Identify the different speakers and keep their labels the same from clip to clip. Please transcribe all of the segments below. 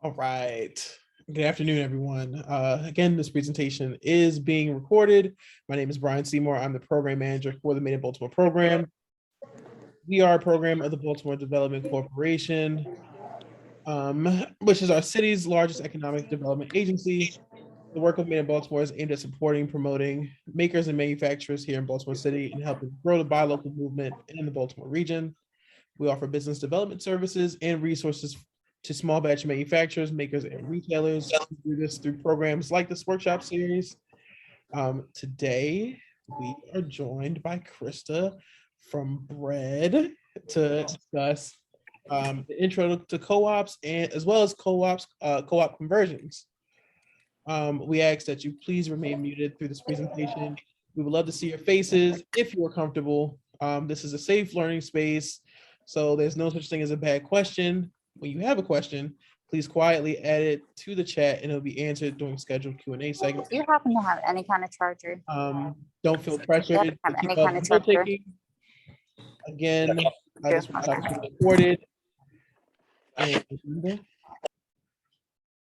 Speaker 1: All right. Good afternoon, everyone. Again, this presentation is being recorded. My name is Brian Seymour. I'm the program manager for the Made in Baltimore program. We are a program of the Baltimore Development Corporation, which is our city's largest economic development agency. The work of Made in Baltimore is aimed at supporting, promoting makers and manufacturers here in Baltimore City and helping grow the buy local movement in the Baltimore region. We offer business development services and resources to small batch manufacturers, makers, and retailers. We do this through programs like this workshop series. Today, we are joined by Christa from B.R.E.D to discuss the intro to co-ops and as well as co-op conversions. We ask that you please remain muted through this presentation. We would love to see your faces if you are comfortable. This is a safe learning space, so there's no such thing as a bad question. When you have a question, please quietly add it to the chat and it'll be answered during scheduled Q&A segments.
Speaker 2: Do you happen to have any kind of charger?
Speaker 1: Don't feel pressured to keep up with taking. Again, this workshop is recorded. And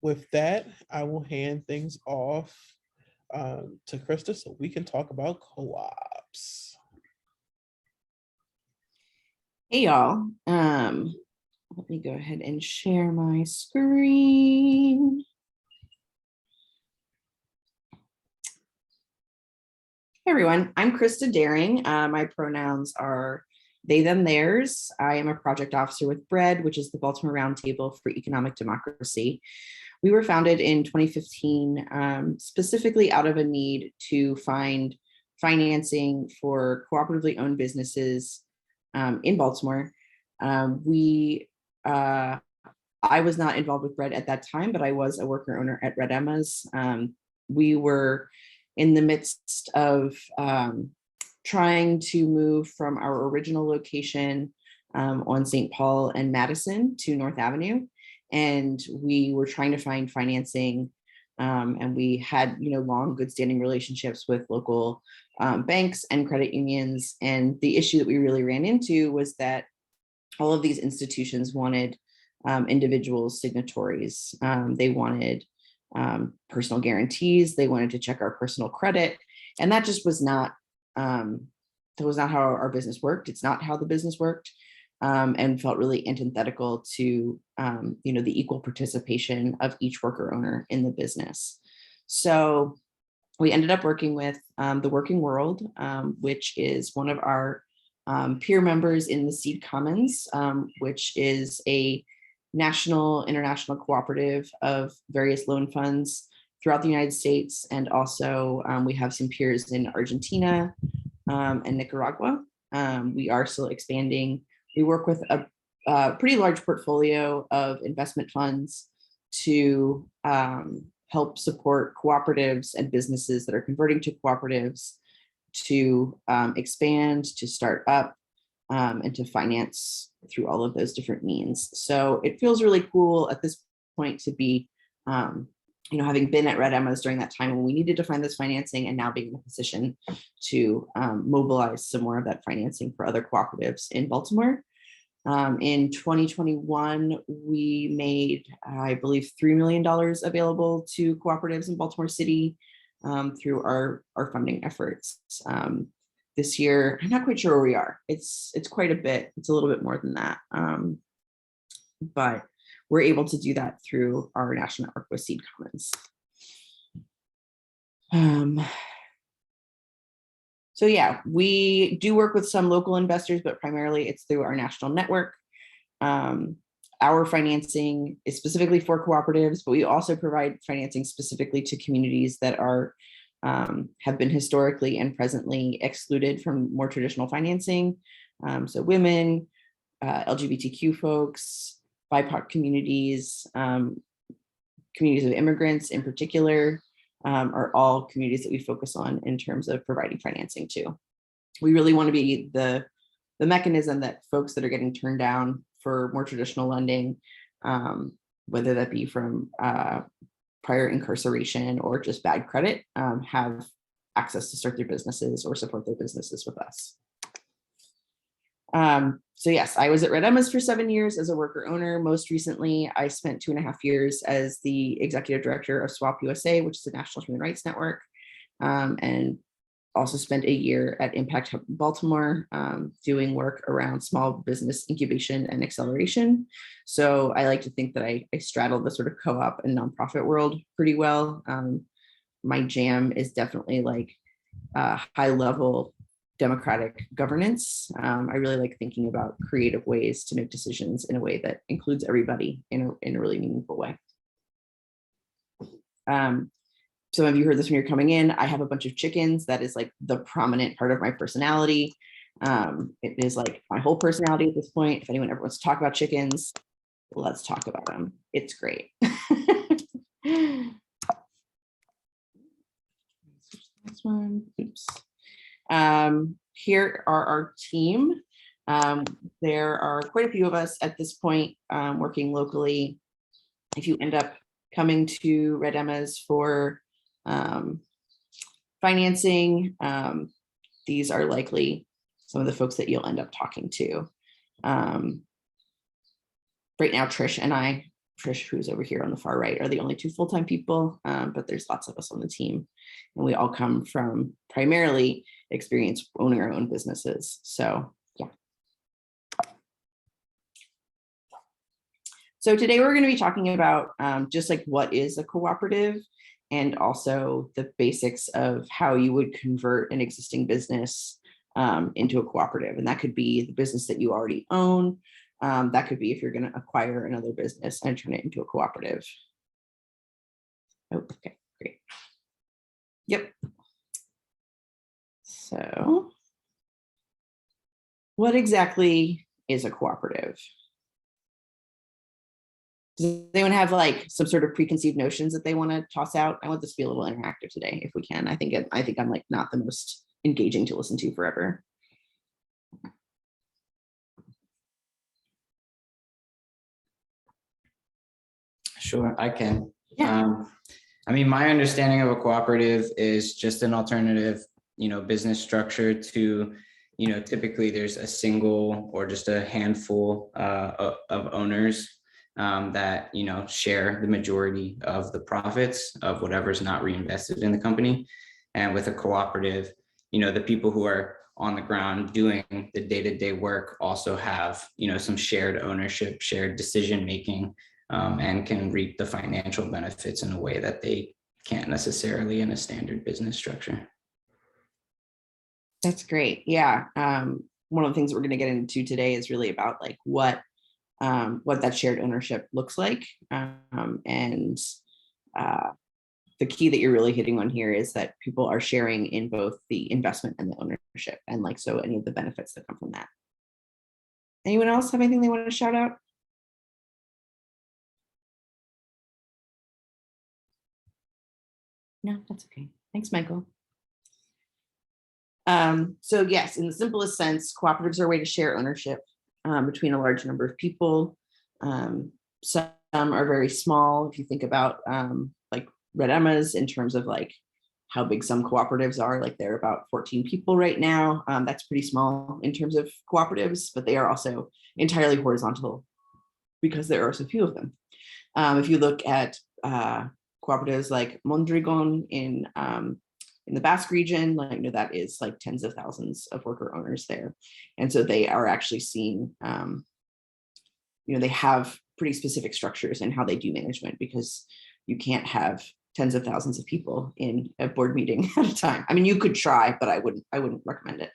Speaker 1: with that, I will hand things off to Christa so we can talk about co-ops.
Speaker 3: Hey y'all, let me go ahead and share my screen. Hey everyone, I'm Christa Daring. My pronouns are they, them, theirs. I am a project officer with B.R.E.D, which is the Baltimore Roundtable for Economic Democracy. We were founded in 2015, specifically out of a need to find financing for cooperatively owned businesses in Baltimore. I was not involved with B.R.E.D at that time, but I was a worker owner at Red Emma's. We were in the midst of trying to move from our original location on St. Paul and Madison to North Avenue. And we were trying to find financing, and we had, long, good standing relationships with local banks and credit unions. And the issue that we really ran into was that all of these institutions wanted individual signatories. They wanted personal guarantees. They wanted to check our personal credit. And that just was not, that was not how our business worked. It's not how the business worked. And felt really antithetical to, the equal participation of each worker owner in the business. So we ended up working with the Working World, which is one of our peer members in the Seed Commons, which is a national, international cooperative of various loan funds throughout the United States. And also we have some peers in Argentina and Nicaragua. We are still expanding. We work with a pretty large portfolio of investment funds to help support cooperatives and businesses that are converting to cooperatives to expand, to start up, and to finance through all of those different means. So it feels really cool at this point to be, having been at Red Emma's during that time when we needed to find this financing, and now being in a position to mobilize some more of that financing for other cooperatives in Baltimore. In 2021, we made, I believe, $3 million available to cooperatives in Baltimore City through our funding efforts. This year, I'm not quite sure where we are. It's quite a bit. It's a little bit more than that. But we're able to do that through our national network with Seed Commons. So yeah, we do work with some local investors, but primarily it's through our national network. Our financing is specifically for cooperatives, but we also provide financing specifically to communities that are have been historically and presently excluded from more traditional financing. So women, LGBTQ folks, BIPOC communities, communities of immigrants in particular, are all communities that we focus on in terms of providing financing to. We really want to be the mechanism that folks that are getting turned down for more traditional lending, whether that be from prior incarceration or just bad credit, have access to start their businesses or support their businesses with us. So yes, I was at Red Emma's for 7 years as a worker owner. Most recently, I spent 2.5 years as the executive director of SWOP-USA, which is a national human rights network, and also spent a year at Impact Hub Baltimore, doing work around small business incubation and acceleration. So I like to think that I straddle the sort of co-op and nonprofit world pretty well. My jam is definitely like high level democratic governance. I really like thinking about creative ways to make decisions in a way that includes everybody in a really meaningful way. Some of you heard this when you're coming in. I have a bunch of chickens. That is like the prominent part of my personality. It is like my whole personality at this point. If anyone ever wants to talk about chickens, let's talk about them. It's great. This one, oops. Here are our team. There are quite a few of us at this point working locally. If you end up coming to Red Emma's for financing, these are likely some of the folks that you'll end up talking to. Right now, Trish and I, Trish, who's over here on the far right, are the only 2 full-time people, but there's lots of us on the team, and we all come from primarily experience owning our own businesses. So yeah. So today we're going to be talking about just like what is a cooperative, and also the basics of how you would convert an existing business into a cooperative. And that could be the business that you already own. That could be if you're going to acquire another business and turn it into a cooperative. Oh, okay, great. Yep. So what exactly is a cooperative? Does anyone have like some sort of preconceived notions that they want to toss out? I want this to be a little interactive today, if we can. I think I'm like not the most engaging to listen to forever.
Speaker 4: Sure, I can.
Speaker 3: Yeah.
Speaker 4: I mean, my understanding of a cooperative is just an alternative, business structure to, typically there's a single or just a handful of owners that, share the majority of the profits of whatever's not reinvested in the company. And with a cooperative, the people who are on the ground doing the day-to-day work also have, some shared ownership, shared decision-making, and can reap the financial benefits in a way that they can't necessarily in a standard business structure.
Speaker 3: That's great. Yeah. One of the things that we're going to get into today is really about like what that shared ownership looks like. And the key that you're really hitting on here is that people are sharing in both the investment and the ownership, and like, so any of the benefits that come from that. Anyone else have anything they want to shout out? No, that's okay. Thanks, Michael. So yes, in the simplest sense, cooperatives are a way to share ownership between a large number of people. Some are very small. If you think about like Red Emma's in terms of like how big some cooperatives are, like they're about 14 people right now. That's pretty small in terms of cooperatives, but they are also entirely horizontal because there are so few of them. If you look at cooperatives like Mondragon in the Basque region, like that is like tens of thousands of worker owners there, and so they are actually seeing, they have pretty specific structures in how they do management, because you can't have tens of thousands of people in a board meeting at a time. I mean, you could try, but I wouldn't recommend it.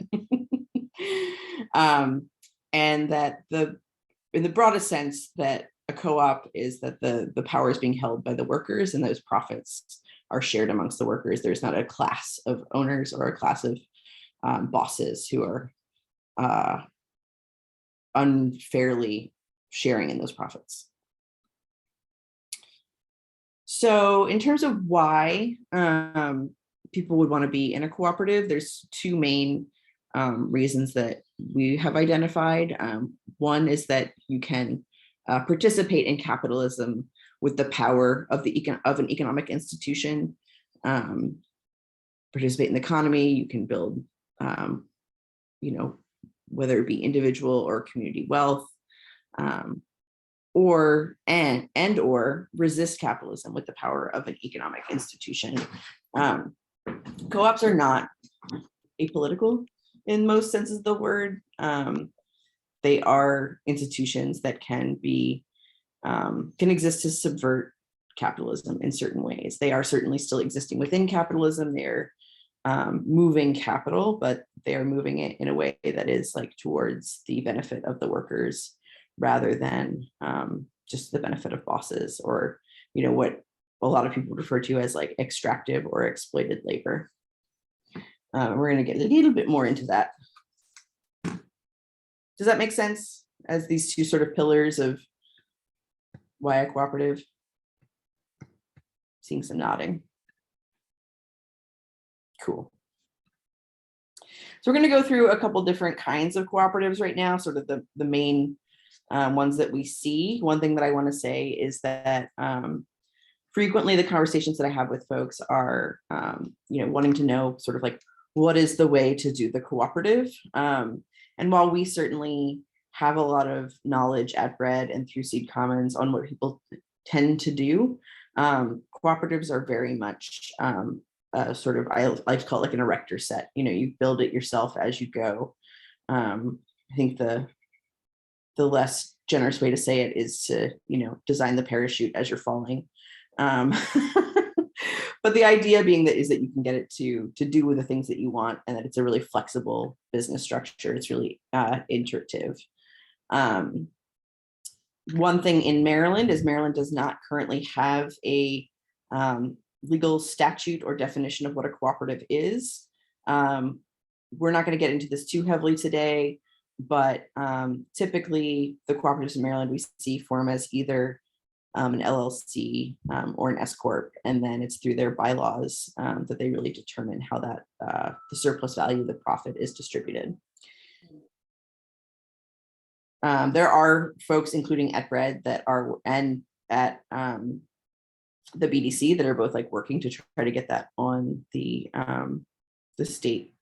Speaker 3: And that in the broadest sense, that a co-op is that the power is being held by the workers, and those profits are shared amongst the workers. There's not a class of owners or a class of bosses who are unfairly sharing in those profits. So in terms of why people would want to be in a cooperative, there's 2 main reasons that we have identified. One is that you can participate in capitalism with the power of an economic institution, participate in the economy. You can build, whether it be individual or community wealth, or resist capitalism with the power of an economic institution. Co-ops are not apolitical in most senses of the word. They are institutions that can exist to subvert capitalism in certain ways. They are certainly still existing within capitalism. They're moving capital, but they are moving it in a way that is like towards the benefit of the workers rather than just the benefit of bosses, or, you know, what a lot of people refer to as like extractive or exploited labor. We're going to get a little bit more into that. Does that make sense as these two sort of pillars of why a cooperative? Seeing some nodding. Cool. So we're going to go through a couple different kinds of cooperatives right now, sort of the main ones that we see. One thing that I want to say is that frequently the conversations that I have with folks are, you know, wanting to know sort of like, what is the way to do the cooperative? And while we certainly have a lot of knowledge at BRED and through Seed Commons on what people tend to do, cooperatives are very much sort of, I like to call it like an erector set. You know, you build it yourself as you go. I think the less generous way to say it is to, you know, design the parachute as you're falling. But the idea being that is that you can get it to do with the things that you want, and that it's a really flexible business structure. It's really iterative. One thing in Maryland is Maryland does not currently have a legal statute or definition of what a cooperative is. We're not going to get into this too heavily today, but typically the cooperatives in Maryland we see form as either an LLC or an S Corp, and then it's through their bylaws that they really determine how that the surplus value, the profit, is distributed. There are folks, including at BRED, that are and at the BDC that are both like working to try to get that on the state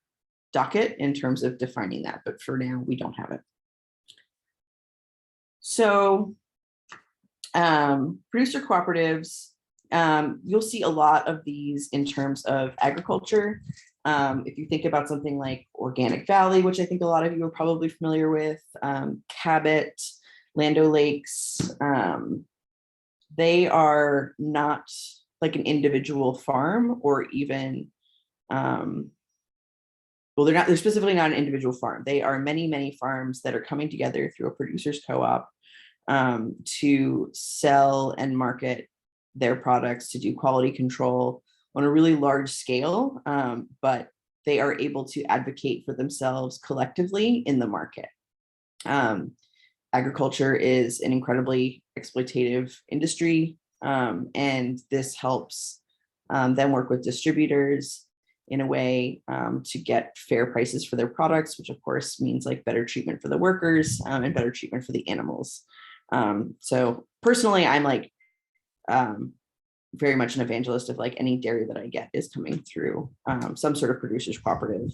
Speaker 3: docket in terms of defining that, but for now we don't have it. So producer cooperatives, you'll see a lot of these in terms of agriculture. If you think about something like Organic Valley, which I think a lot of you are probably familiar with, Cabot, Land O'Lakes, they are not like an individual farm or even, well, they're specifically not an individual farm. They are many, many farms that are coming together through a producers co-op to sell and market their products, to do quality control on a really large scale, but they are able to advocate for themselves collectively in the market. Agriculture is an incredibly exploitative industry, and this helps them work with distributors in a way to get fair prices for their products, which of course means like better treatment for the workers and better treatment for the animals. So personally, I'm like very much an evangelist of like any dairy that I get is coming through some sort of producers cooperative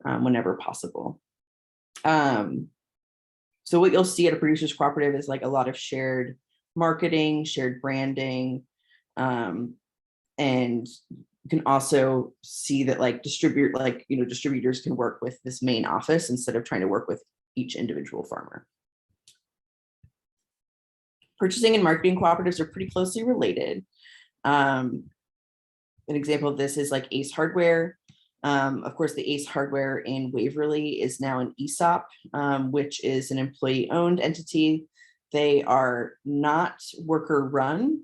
Speaker 3: whenever possible. So what you'll see at a producers cooperative is like a lot of shared marketing, shared branding, and you can also see that like distributors can work with this main office instead of trying to work with each individual farmer. Purchasing and marketing cooperatives are pretty closely related. An example of this is like Ace Hardware. Of course, the Ace Hardware in Waverly is now an ESOP, which is an employee-owned entity. They are not worker-run,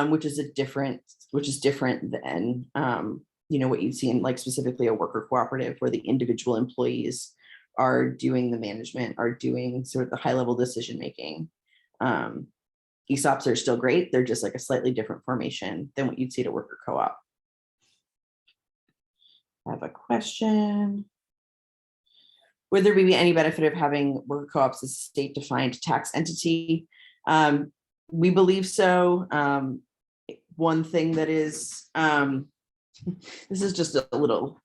Speaker 3: which is different than what you'd see in like specifically a worker cooperative, where the individual employees are doing the management, are doing sort of the high-level decision-making. ESOPs are still great. They're just like a slightly different formation than what you'd see at a worker co-op. I have a question. Would there be any benefit of having worker co-ops as a state-defined tax entity? We believe so. One thing that is, this is just a little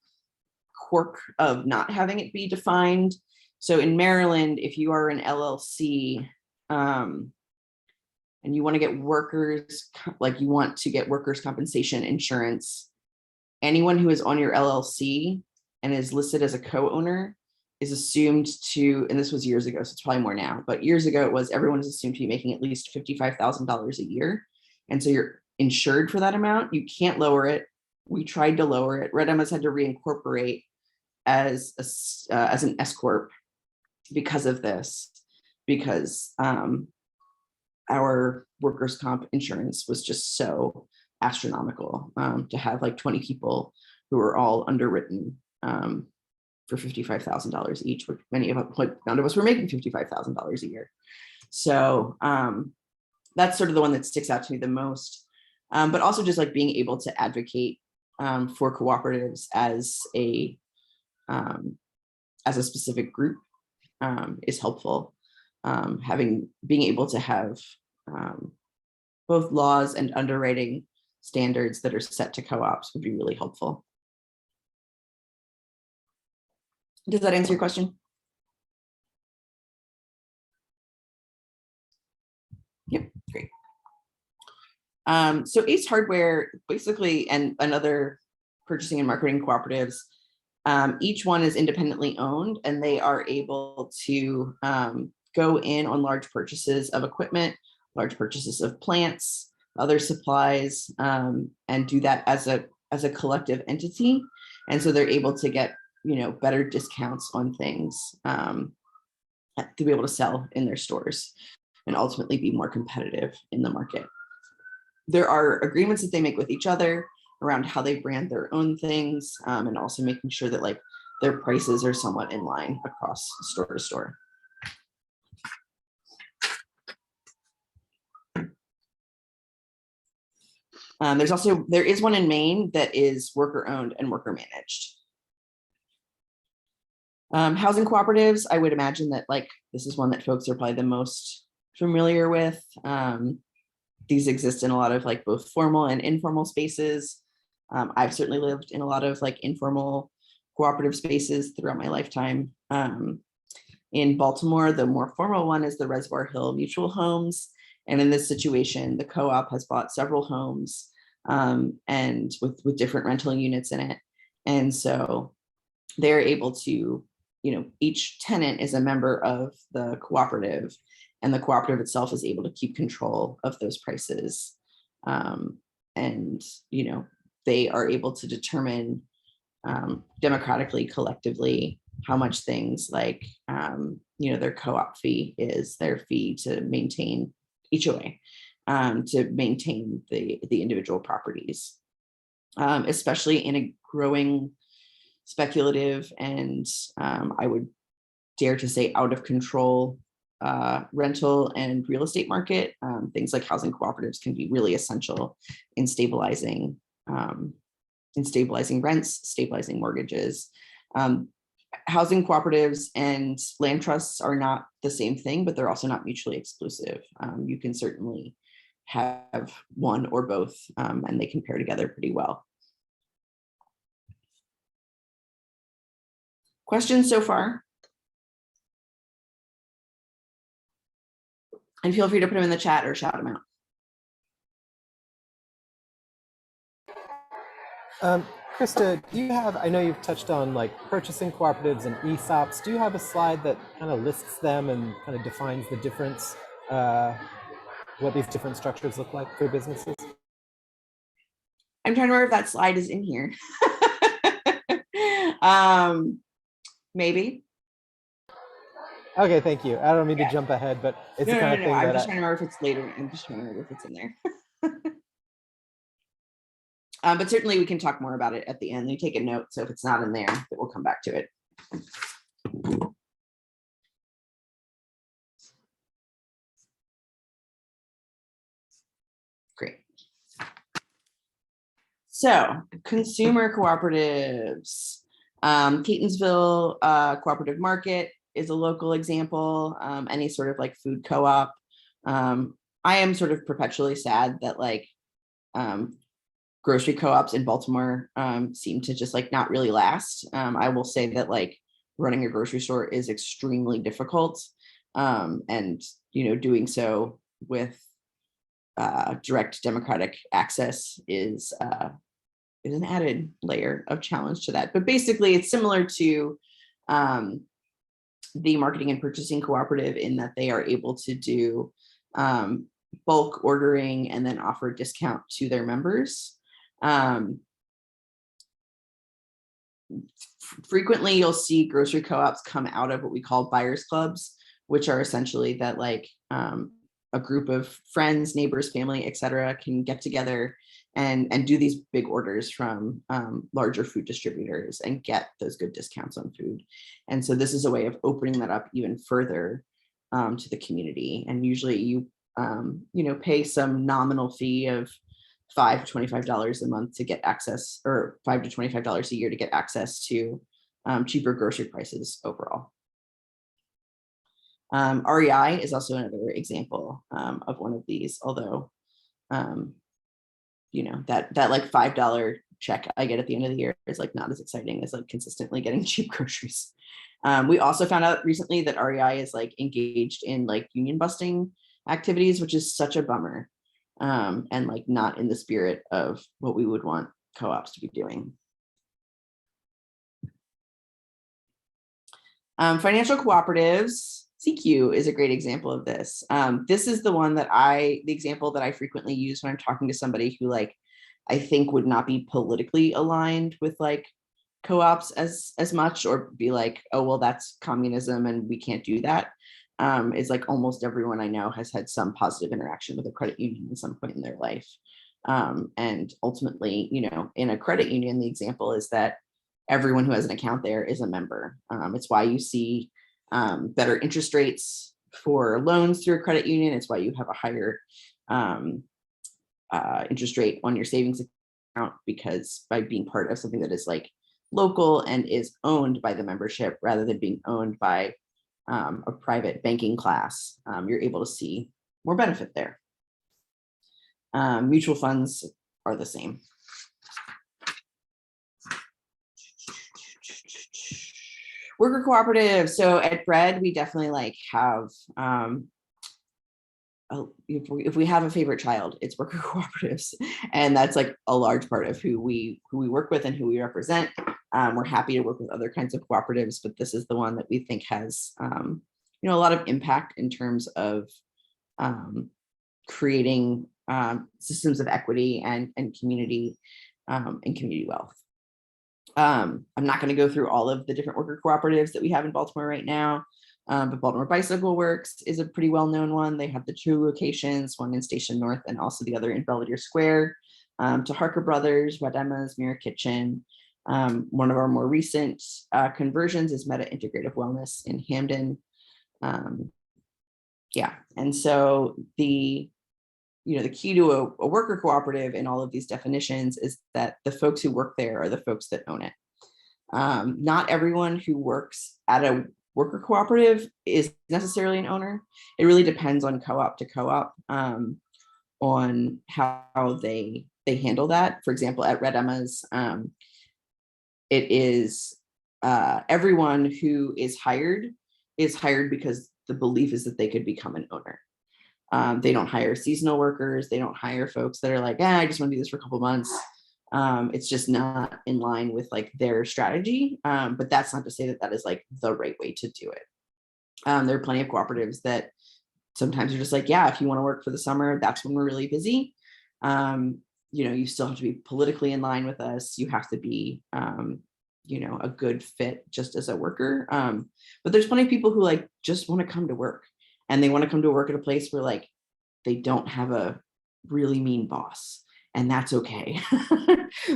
Speaker 3: quirk of not having it be defined. So in Maryland, if you are an LLC, and you want to get workers, like you want to get workers' compensation insurance, anyone who is on your LLC and is listed as a co-owner is assumed to, and this was years ago, so it's probably more now, but years ago it was everyone is assumed to be making at least $55,000 a year. And so you're insured for that amount. You can't lower it. We tried to lower it. Red Emma's had to reincorporate as an S Corp because of this, because our workers' comp insurance was just so astronomical, to have like 20 people who were all underwritten for $55,000 each, which many of us, like none of us were making $55,000 a year. So that's sort of the one that sticks out to me the most. But also just like being able to advocate for cooperatives as a specific group is helpful. Being able to have both laws and underwriting standards that are set to co-ops would be really helpful. Does that answer your question? Yep, great. So Ace Hardware, basically, and another purchasing and marketing cooperatives, each one is independently owned, and they are able to go in on large purchases of equipment, large purchases of plants, other supplies, and do that as a collective entity. And so they're able to get, you know, better discounts on things to be able to sell in their stores and ultimately be more competitive in the market. There are agreements that they make with each other around how they brand their own things, and also making sure that like their prices are somewhat in line across store to store. There is one in Maine that is worker owned and worker managed. Housing cooperatives, I would imagine that like this is one that folks are probably the most familiar with. These exist in a lot of like both formal and informal spaces. I've certainly lived in a lot of like informal cooperative spaces throughout my lifetime. In Baltimore, the more formal one is the Reservoir Hill Mutual Homes. And in this situation, the co-op has bought several homes and with different rental units in it. And so they're able to, you know, each tenant is a member of the cooperative, and the cooperative itself is able to keep control of those prices. And, you know, they are able to determine democratically, collectively, how much things like, you know, their co-op fee is, their fee to maintain HOA, to maintain the individual properties, especially in a growing speculative and I would dare to say out of control rental and real estate market. Things like housing cooperatives can be really essential in stabilizing rents, stabilizing mortgages. Housing cooperatives and land trusts are not the same thing, but they're also not mutually exclusive. You can certainly have one or both, and they can pair together pretty well. Questions so far? And feel free to put them in the chat or shout them out.
Speaker 5: Christa, do you have, I know you've touched on like purchasing cooperatives and ESOPs. Do you have a slide that kind of lists them and kind of defines the difference, what these different structures look like for businesses?
Speaker 3: I'm trying to remember if that slide is in here. Maybe.
Speaker 5: Okay, thank you. I don't mean to jump ahead, but it's the kind of thing
Speaker 3: I'm
Speaker 5: that
Speaker 3: just trying to remember if it's later. I'm just trying to remember if it's in there. But certainly we can talk more about it at the end. You take a note, so if it's not in there, we'll come back to it. Great. So consumer cooperatives. Catonsville Cooperative Market is a local example. Any sort of like food co-op. I am sort of perpetually sad that like grocery co-ops in Baltimore seem to just like not really last. I will say that like running a grocery store is extremely difficult. And, doing so with direct democratic access is an added layer of challenge to that. But basically, it's similar to the marketing and purchasing cooperative in that they are able to do bulk ordering and then offer a discount to their members. Frequently, you'll see grocery co-ops come out of what we call buyers clubs, which are essentially that like a group of friends, neighbors, family, etc., can get together and do these big orders from larger food distributors and get those good discounts on food. And so this is a way of opening that up even further to the community. And usually you pay some nominal fee of $5 to $25 a month to get access, or $5 to $25 a year to get access to cheaper grocery prices overall. REI is also another example of one of these, although that like $5 check I get at the end of the year is like not as exciting as like consistently getting cheap groceries. We also found out recently that REI is like engaged in like union busting activities, which is such a bummer, and like not in the spirit of what we would want co-ops to be doing. Financial cooperatives. CQ is a great example of this. This is the example that I frequently use when I'm talking to somebody who like, I think would not be politically aligned with like co-ops as much, or be like, oh, well, that's communism and we can't do that. Is like almost everyone I know has had some positive interaction with a credit union at some point in their life. And ultimately, in a credit union, the example is that everyone who has an account there is a member. It's why you see better interest rates for loans through a credit union. It's why you have a higher interest rate on your savings account, because by being part of something that is like local and is owned by the membership rather than being owned by a private banking class, you're able to see more benefit there. Mutual funds are the same. Worker cooperative. So at BRED, we definitely like have, if we have a favorite child, it's worker cooperatives. And that's like a large part of who we work with and who we represent. We're happy to work with other kinds of cooperatives, but this is the one that we think has, a lot of impact in terms of creating systems of equity and community wealth. I'm not going to go through all of the different worker cooperatives that we have in Baltimore right now, but Baltimore Bicycle Works is a pretty well-known one. They have the 2 locations, one in Station North and also the other in Belvedere Square. To Harker Brothers, Red Emma's, Mirror Kitchen. One of our more recent conversions is Meta Integrative Wellness in Hamden. And so the key to a worker cooperative in all of these definitions is that the folks who work there are the folks that own it. Not everyone who works at a worker cooperative is necessarily an owner. It really depends on co-op to co-op on how they handle that. For example, at Red Emma's, it is everyone who is hired because the belief is that they could become an owner. They don't hire seasonal workers. They don't hire folks that are like, I just want to do this for a couple months. It's just not in line with like their strategy. But that's not to say that that is like the right way to do it. There are plenty of cooperatives that sometimes are just like, if you want to work for the summer, that's when we're really busy. You still have to be politically in line with us. You have to be, a good fit just as a worker. But there's plenty of people who like just want to come to work. And they want to come to work at a place where like they don't have a really mean boss, and that's okay.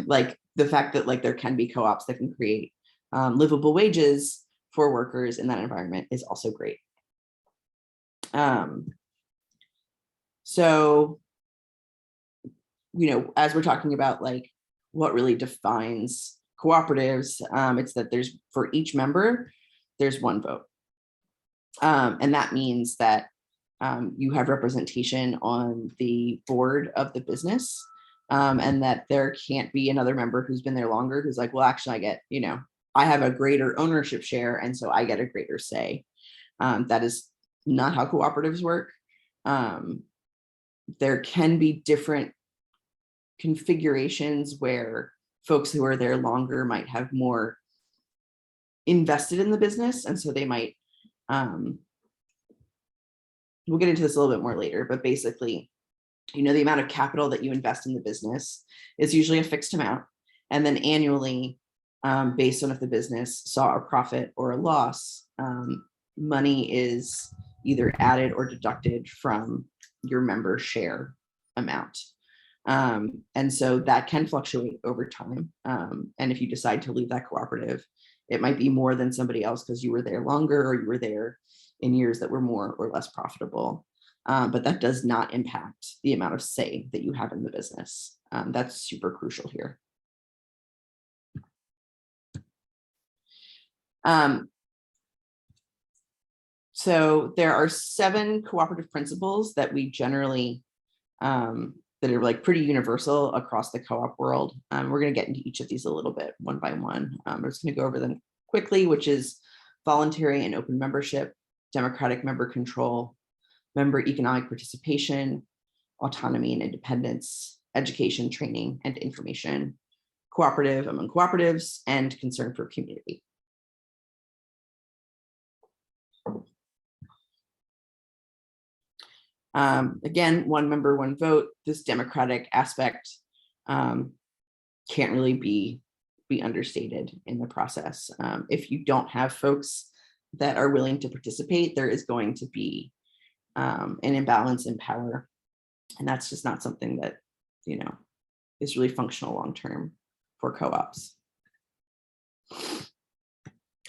Speaker 3: Like the fact that like there can be co-ops that can create livable wages for workers in that environment is also great. So, as we're talking about like what really defines cooperatives, it's that for each member, there's one vote. And that means that you have representation on the board of the business, and that there can't be another member who's been there longer who's like, well, actually, I get, I have a greater ownership share, and so I get a greater say. That is not how cooperatives work. There can be different configurations where folks who are there longer might have more invested in the business, and so they might, we'll get into this a little bit more later, but basically, the amount of capital that you invest in the business is usually a fixed amount, and then annually, based on if the business saw a profit or a loss, money is either added or deducted from your member share amount. And so that can fluctuate over time. And if you decide to leave that cooperative, it might be more than somebody else because you were there longer or you were there in years that were more or less profitable. But that does not impact the amount of say that you have in the business. That's super crucial here. So there are 7 cooperative principles that we generally, that are like pretty universal across the co-op world. We're going to get into each of these a little bit one by one. I'm just going to go over them quickly, which is voluntary and open membership, democratic member control, member economic participation, autonomy and independence, education, training, and information, cooperative among cooperatives, and concern for community. Again, one member, one vote. This democratic aspect can't really be understated in the process. If you don't have folks that are willing to participate, there is going to be an imbalance in power, and that's just not something that is really functional long term for co-ops.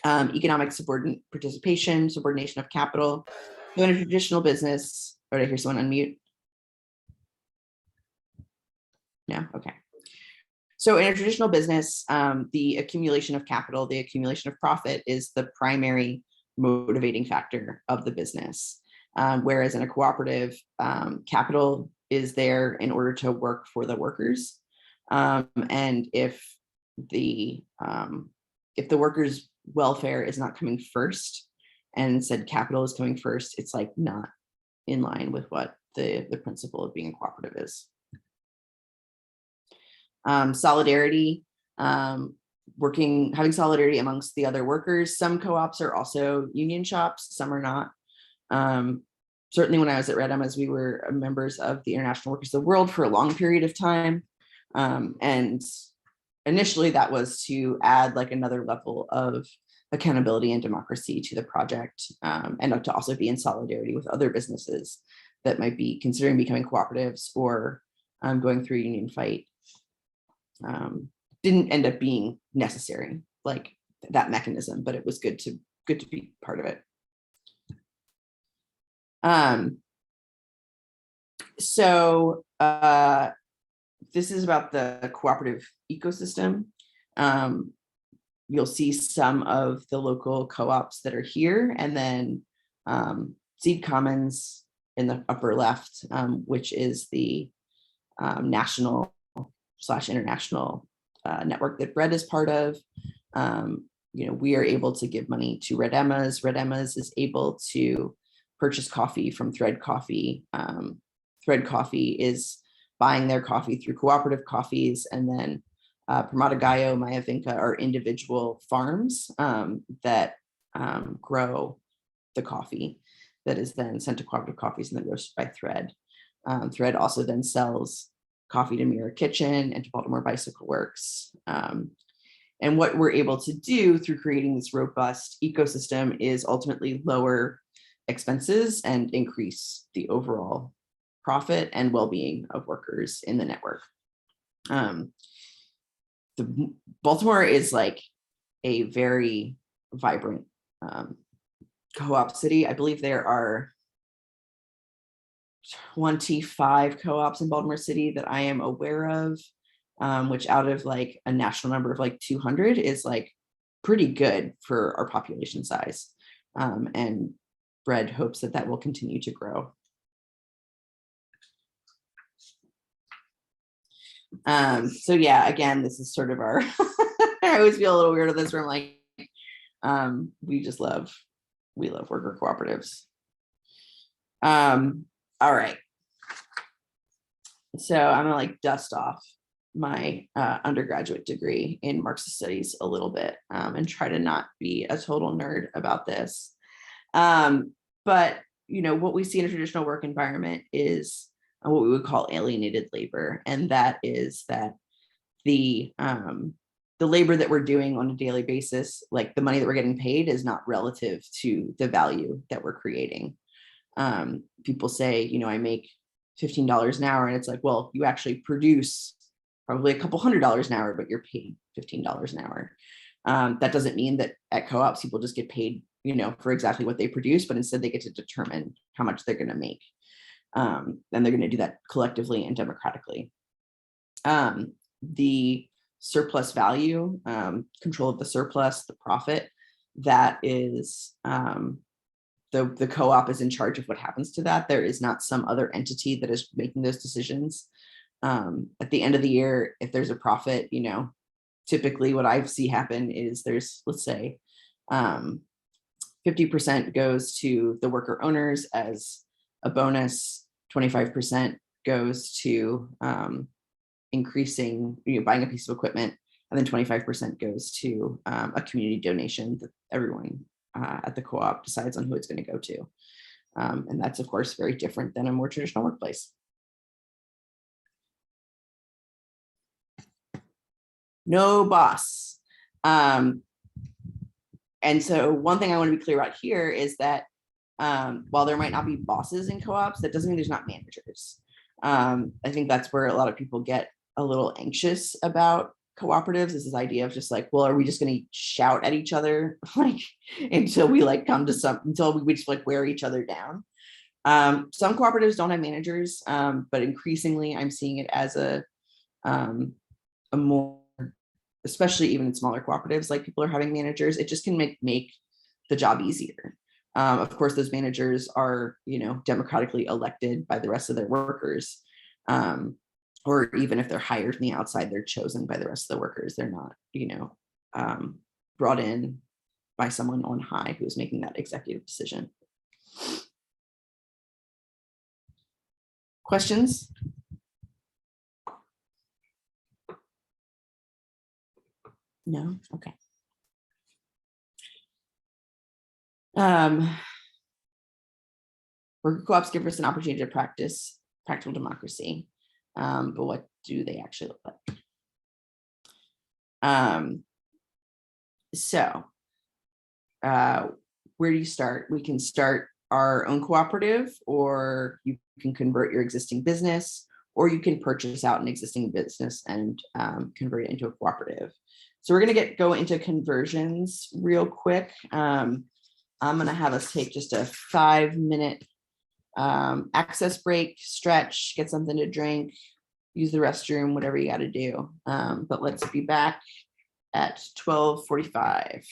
Speaker 3: Economic subordination of capital. So in a traditional business. Or did I hear someone unmute? No, okay. So in a traditional business, the accumulation of capital, the accumulation of profit is the primary motivating factor of the business. Whereas in a cooperative, capital is there in order to work for the workers. And if the workers' welfare is not coming first, and said capital is coming first, it's like not in line with what the principle of being a cooperative is. Solidarity, having solidarity amongst the other workers. Some co-ops are also union shops, some are not. Certainly when I was at Red Emma's, we were members of the International Workers of the World for a long period of time. And initially that was to add like another level of accountability and democracy to the project, and to also be in solidarity with other businesses that might be considering becoming cooperatives or going through a union fight. Didn't end up being necessary, like that mechanism, but it was good to be part of it. So this is about the cooperative ecosystem. You'll see some of the local co-ops that are here, and then Seed Commons in the upper left, which is the national/international network that BRED is part of. We are able to give money to Red Emma's. Red Emma's is able to purchase coffee from Thread Coffee. Thread Coffee is buying their coffee through cooperative coffees, and then Primadagallo, Mayavinca are individual farms that grow the coffee that is then sent to cooperative coffees and then roasted by Thread. Thread also then sells coffee to Mirror Kitchen and to Baltimore Bicycle Works. And what we're able to do through creating this robust ecosystem is ultimately lower expenses and increase the overall profit and well-being of workers in the network. Baltimore is like a very vibrant co-op city. I believe there are 25 co-ops in Baltimore City that I am aware of, which out of like a national number of like 200 is like pretty good for our population size. And BRED hopes that will continue to grow. So yeah, again, this is sort of our, I always feel a little weird with this where I'm like, We love worker cooperatives. All right. So I'm gonna like dust off my undergraduate degree in Marxist studies a little bit and try to not be a total nerd about this. But what we see in a traditional work environment is what we would call alienated labor, and that is that the labor that we're doing on a daily basis, like the money that we're getting paid, is not relative to the value that we're creating. People say, I make $15 an hour, and it's like, well, you actually produce probably a couple $100s an hour, but you're paid $15 an hour. That doesn't mean that at co-ops people just get paid, for exactly what they produce, but instead they get to determine how much they're going to make. And they're going to do that collectively and democratically. The surplus value, control of the surplus, the profit, that is the co-op is in charge of what happens to that. There is not some other entity that is making those decisions. At the end of the year, if there's a profit, typically what I see happen is there's, let's say, 50% goes to the worker owners as a bonus, 25% goes to increasing, buying a piece of equipment, and then 25% goes to a community donation that everyone at the co-op decides on who it's going to go to. And that's, of course, very different than a more traditional workplace. No boss. And so one thing I want to be clear about here is that while there might not be bosses in co-ops, that doesn't mean there's not managers. I think that's where a lot of people get a little anxious about cooperatives, is this idea of just like, well, are we just going to shout at each other like until we like come to until we just like wear each other down? Some cooperatives don't have managers, but increasingly I'm seeing it as a more, especially even in smaller cooperatives, like people are having managers. It just can make the job easier. Of course, those managers are, democratically elected by the rest of their workers. Or even if they're hired from the outside, they're chosen by the rest of the workers. They're not, brought in by someone on high who's making that executive decision. Questions? No? Okay. Worker co-ops give us an opportunity to practice practical democracy. But what do they actually look like? So where do you start? We can start our own cooperative, or you can convert your existing business, or you can purchase out an existing business and convert it into a cooperative. So we're going to go into conversions real quick. I'm going to have us take just a 5-minute access break, stretch, get something to drink, use the restroom, whatever you got to do. But let's be back at 12:45.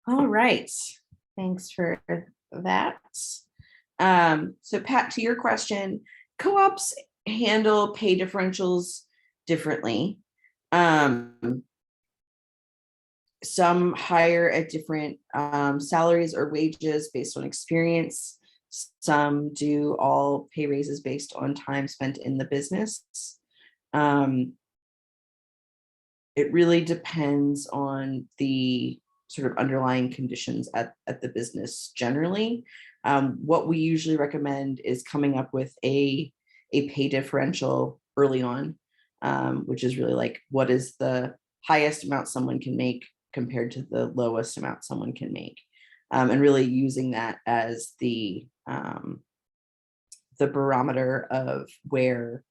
Speaker 3: All right, thanks for that. So Pat, to your question, co-ops handle pay differentials differently. Some hire at different salaries or wages based on experience. Some do all pay raises based on time spent in the business. It really depends on the sort of underlying conditions at the business generally. What we usually recommend is coming up with a pay differential early on, which is really like, what is the highest amount someone can make compared to the lowest amount someone can make, and really using that as the barometer of where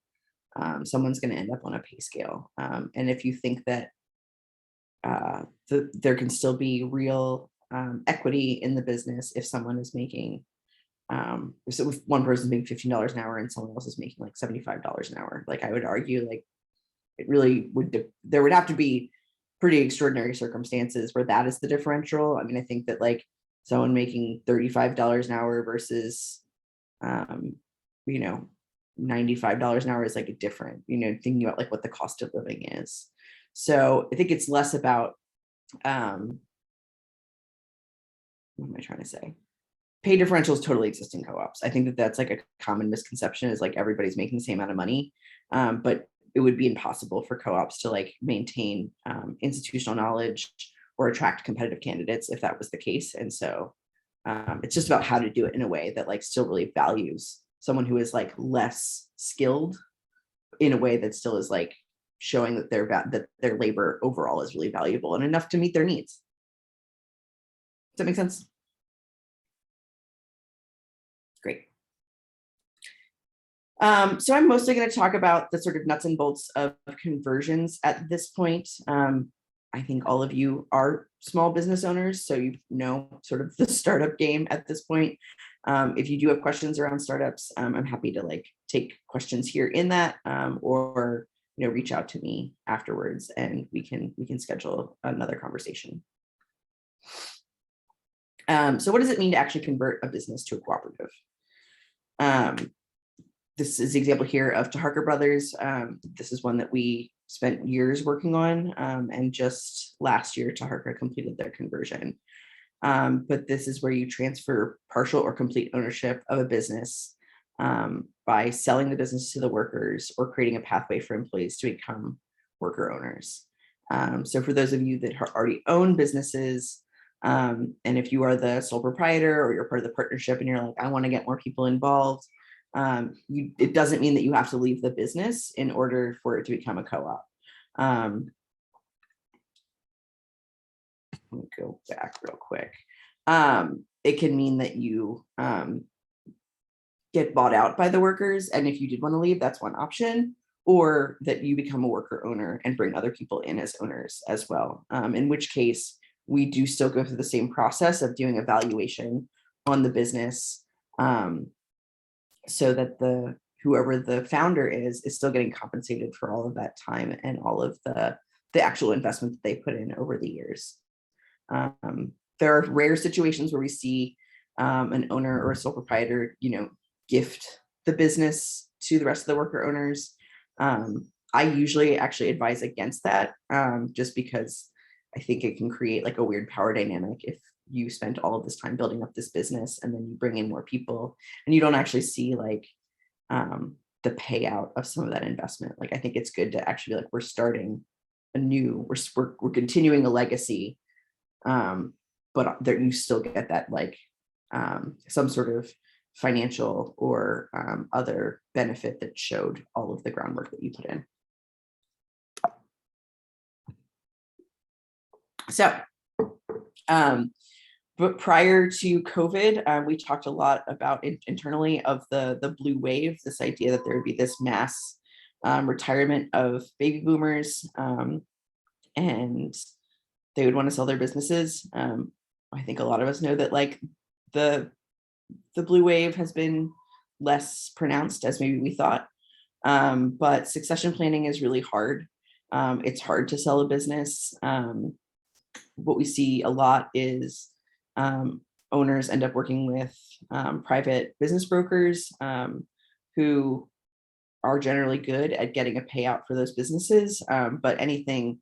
Speaker 3: someone's going to end up on a pay scale. And if you think that there can still be real equity in the business if someone is making, so if one person's making $15 an hour and someone else is making like $75 an hour, like I would argue, like it really would, there would have to be pretty extraordinary circumstances where that is the differential. I mean, I think that like someone making $35 an hour versus, you know, $95 an hour is like a different, you know, thinking about like what the cost of living is. So I think it's less about, what am I trying to say? Pay differentials totally exist in co-ops. I think that that's like a common misconception, is like everybody's making the same amount of money, but it would be impossible for co-ops to like maintain institutional knowledge or attract competitive candidates if that was the case. And so it's just about how to do it in a way that like still really values someone who is like less skilled in a way that still is like showing that their labor overall is really valuable and enough to meet their needs. Does that make sense? Great. So I'm mostly going to talk about the sort of nuts and bolts of conversions at this point. I think all of you are small business owners, so you know sort of the startup game at this point. If you do have questions around startups, I'm happy to like take questions here in that, or you know, reach out to me afterwards and we can schedule another conversation. So what does it mean to actually convert a business to a cooperative? This is the example here of Taharka Brothers. This is one that we spent years working on, and just last year Taharka completed their conversion. But this is where you transfer partial or complete ownership of a business by selling the business to the workers or creating a pathway for employees to become worker owners. So for those of you that already own businesses, and if you are the sole proprietor or you're part of the partnership and you're like, I want to get more people involved, it doesn't mean that you have to leave the business in order for it to become a co-op. Let me go back real quick. It can mean that you get bought out by the workers, and if you did want to leave, that's one option, or that you become a worker owner and bring other people in as owners as well, in which case we do still go through the same process of doing evaluation on the business, so that whoever the founder is still getting compensated for all of that time and all of the actual investment that they put in over the years. There are rare situations where we see an owner or a sole proprietor, you know, gift the business to the rest of the worker owners. I usually actually advise against that, just because I think it can create like a weird power dynamic if you spent all of this time building up this business and then you bring in more people and you don't actually see like the payout of some of that investment. Like I think it's good to actually be like, we're starting a new, we're continuing a legacy, but there you still get that like some sort of financial or other benefit that showed all of the groundwork that you put in. So, but prior to COVID, we talked a lot about internally of the blue wave, this idea that there would be this mass retirement of baby boomers, and they would want to sell their businesses. I think a lot of us know that like the blue wave has been less pronounced as maybe we thought, but succession planning is really hard. It's hard to sell a business. what we see a lot is owners end up working with private business brokers who are generally good at getting a payout for those businesses, but anything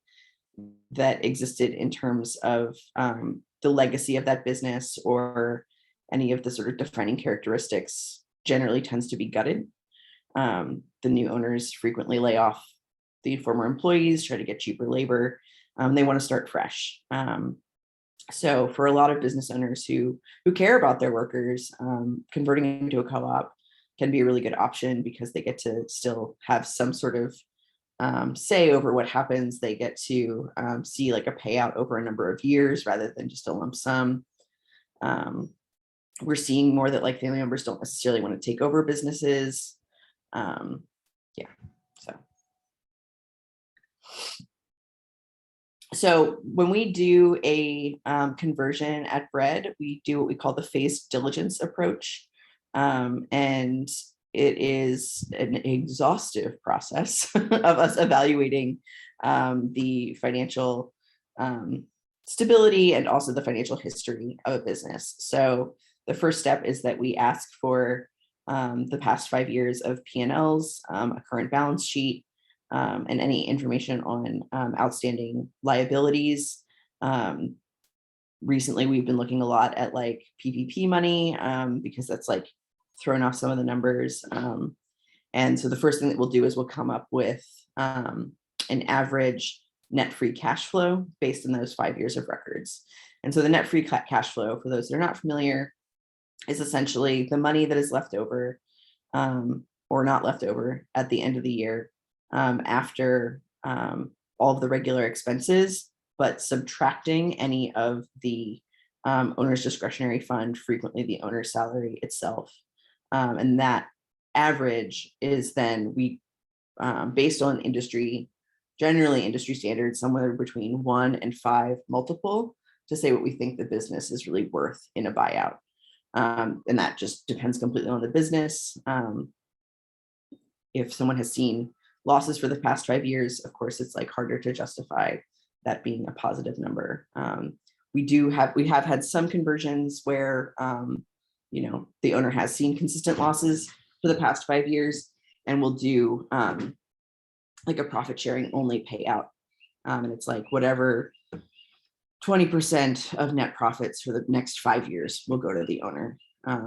Speaker 3: that existed in terms of the legacy of that business or any of the sort of defining characteristics generally tends to be gutted. The new owners frequently lay off the former employees, try to get cheaper labor. They want to start fresh. So for a lot of business owners who care about their workers, converting into a co-op can be a really good option because they get to still have some sort of say over what happens. They get to see like a payout over a number of years rather than just a lump sum. We're seeing more that like family members don't necessarily want to take over businesses. Yeah, so when we do a conversion at BRED, we do what we call the phased diligence approach. And it is an exhaustive process of us evaluating the financial stability and also the financial history of a business. So the first step is that we ask for the past 5 years of P&Ls, a current balance sheet, and any information on outstanding liabilities. Recently, we've been looking a lot at like PPP money because that's like thrown off some of the numbers. And so the first thing that we'll do is we'll come up with an average net free cash flow based on those 5 years of records. And so the net free cash flow, for those that are not familiar, is essentially the money that is left over or not left over at the end of the year after all of the regular expenses, but subtracting any of the owner's discretionary fund, frequently the owner's salary itself. And that average is then based on generally industry standards, somewhere between 1 and 5 multiple to say what we think the business is really worth in a buyout. And that just depends completely on the business. If someone has seen losses for the past 5 years, of course, it's like harder to justify that being a positive number. We have had some conversions where, the owner has seen consistent losses for the past 5 years, and we'll do like a profit sharing only payout. And it's like whatever 20% of net profits for the next 5 years will go to the owner.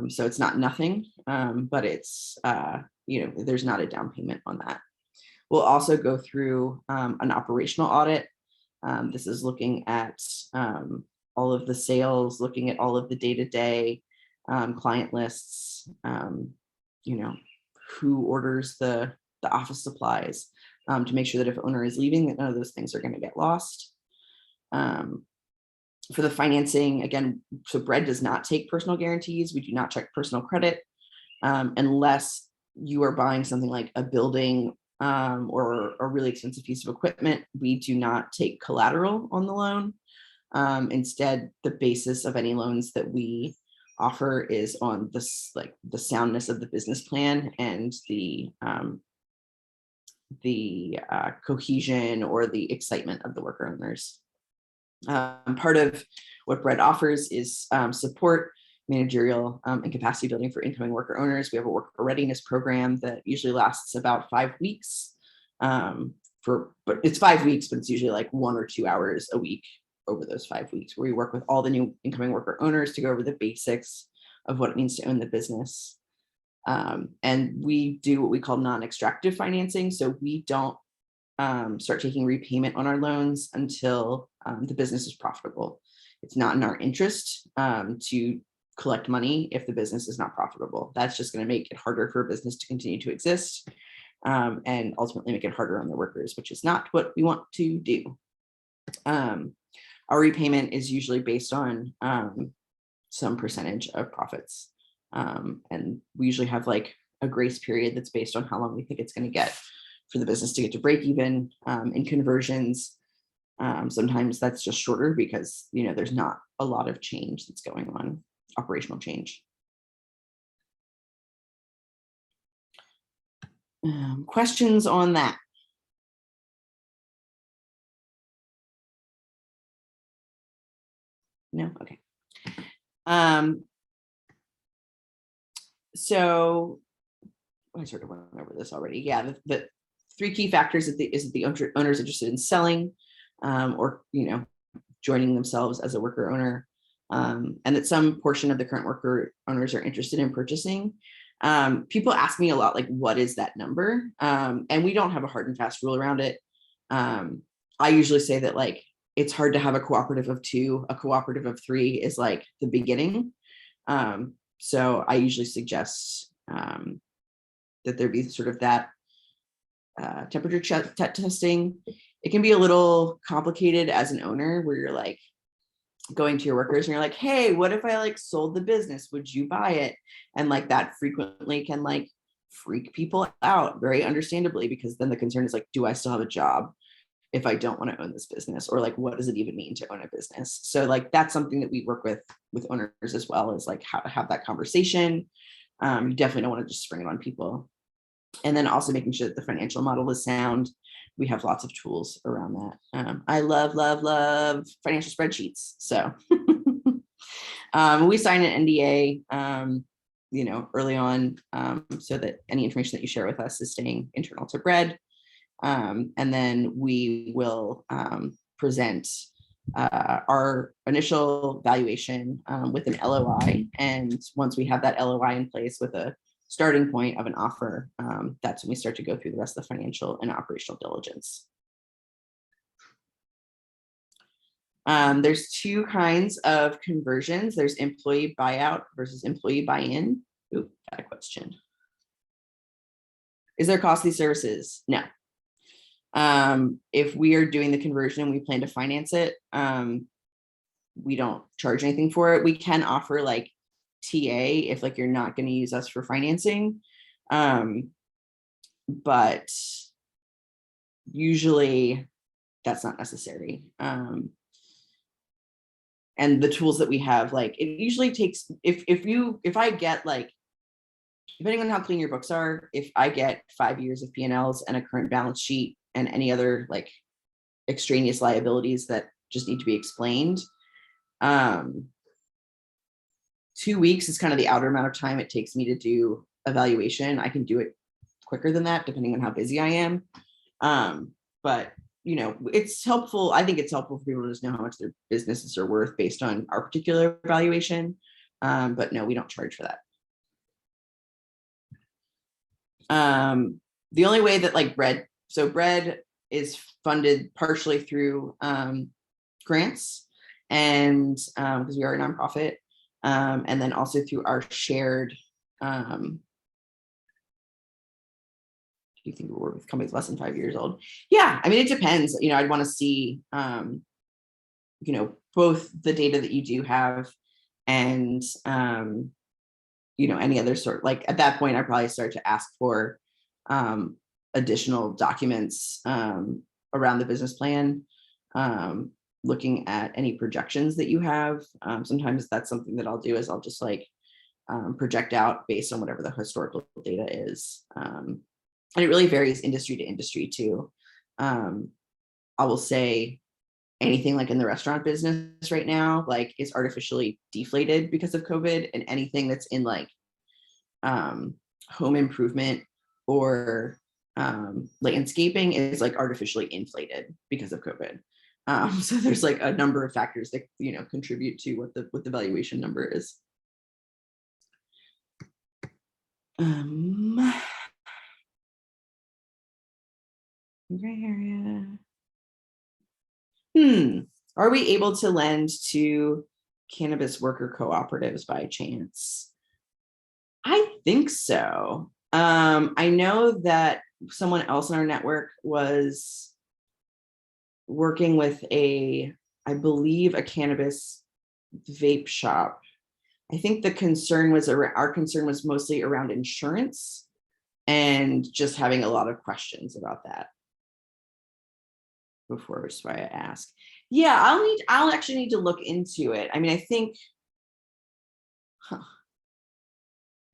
Speaker 3: So it's not nothing, but it's, there's not a down payment on that. We'll also go through an operational audit. This is looking at all of the sales, looking at all of the day-to-day client lists, who orders the office supplies to make sure that if owner is leaving, that none of those things are going to get lost. For the financing, again, so BRED does not take personal guarantees. We do not check personal credit unless you are buying something like a building or a really expensive piece of equipment. We do not take collateral on the loan. Instead, the basis of any loans that we offer is on this, like the soundness of the business plan and the cohesion or the excitement of the worker owners. Part of what BRED offers is support, managerial, and capacity building for incoming worker owners. We have a worker readiness program that usually lasts about 5 weeks. But it's 5 weeks, but it's usually like 1 or 2 hours a week over those 5 weeks, where we work with all the new incoming worker owners to go over the basics of what it means to own the business. And we do what we call non-extractive financing. So we don't start taking repayment on our loans until the business is profitable. It's not in our interest to collect money if the business is not profitable. That's just going to make it harder for a business to continue to exist and ultimately make it harder on the workers, which is not what we want to do. Our repayment is usually based on some percentage of profits. And we usually have like a grace period that's based on how long we think it's going to get for the business to get to break even. In conversions, sometimes that's just shorter because there's not a lot of change that's going on, operational change. Questions on that? No, okay. So I sort of went over this already. Yeah, the three key factors is that the owner is interested in selling, or joining themselves as a worker owner, and that some portion of the current worker owners are interested in purchasing. People ask me a lot, like, what is that number? And we don't have a hard and fast rule around it. I usually say that, like, it's hard to have a cooperative of 2, a cooperative of 3 is like the beginning. So I usually suggest that there be sort of that temperature testing. It can be a little complicated as an owner, where you're like going to your workers and you're like, hey, what if I like sold the business? Would you buy it? And like that frequently can like freak people out, very understandably, because then the concern is like, do I still have a job if I don't want to own this business? Or like, what does it even mean to own a business? So like, that's something that we work with owners as well, is like how to have that conversation. You definitely don't want to just spring it on people. And then also making sure that the financial model is sound. We have lots of tools around that. I love financial spreadsheets. So we sign an NDA, early on, so that any information that you share with us is staying internal to BRED. And then we will present our initial valuation with an LOI. And once we have that LOI in place with a starting point of an offer, that's when we start to go through the rest of the financial and operational diligence. There's 2 kinds of conversions. There's employee buyout versus employee buy-in. Ooh, got a question. Is there costly services? No. If we are doing the conversion and we plan to finance it, we don't charge anything for it. We can offer like TA if like you're not going to use us for financing, but usually that's not necessary. And the tools that we have, like, it usually takes, if I get, like, depending on how clean your books are, if I get 5 years of P&Ls and a current balance sheet and any other like extraneous liabilities that just need to be explained, 2 weeks is kind of the outer amount of time it takes me to do evaluation. I can do it quicker than that, depending on how busy I am. But it's helpful. I think it's helpful for people to just know how much their businesses are worth based on our particular evaluation. But no, we don't charge for that. The only way that like BRED, so BRED is funded partially through grants, and because we are a nonprofit, and then also through our shared, do you think we work with companies less than 5 years old? Yeah, I mean, it depends. I'd want to see, both the data that you do have and, any other sort. Like at that point, I probably start to ask for additional documents around the business plan, looking at any projections that you have. Sometimes that's something that I'll do, is I'll just like project out based on whatever the historical data is. And it really varies industry to industry too. I will say anything like in the restaurant business right now, like, is artificially deflated because of COVID, and anything that's in like home improvement or landscaping is like artificially inflated because of COVID. So there's like a number of factors that contribute to what the valuation number is. Gray area. Are we able to lend to cannabis worker cooperatives by chance? I think so. I know that someone else in our network was working with I believe a cannabis vape shop. I think our concern was mostly around insurance and just having a lot of questions about that before, which is why I ask. Yeah, I'll actually need to look into it. I mean, I think,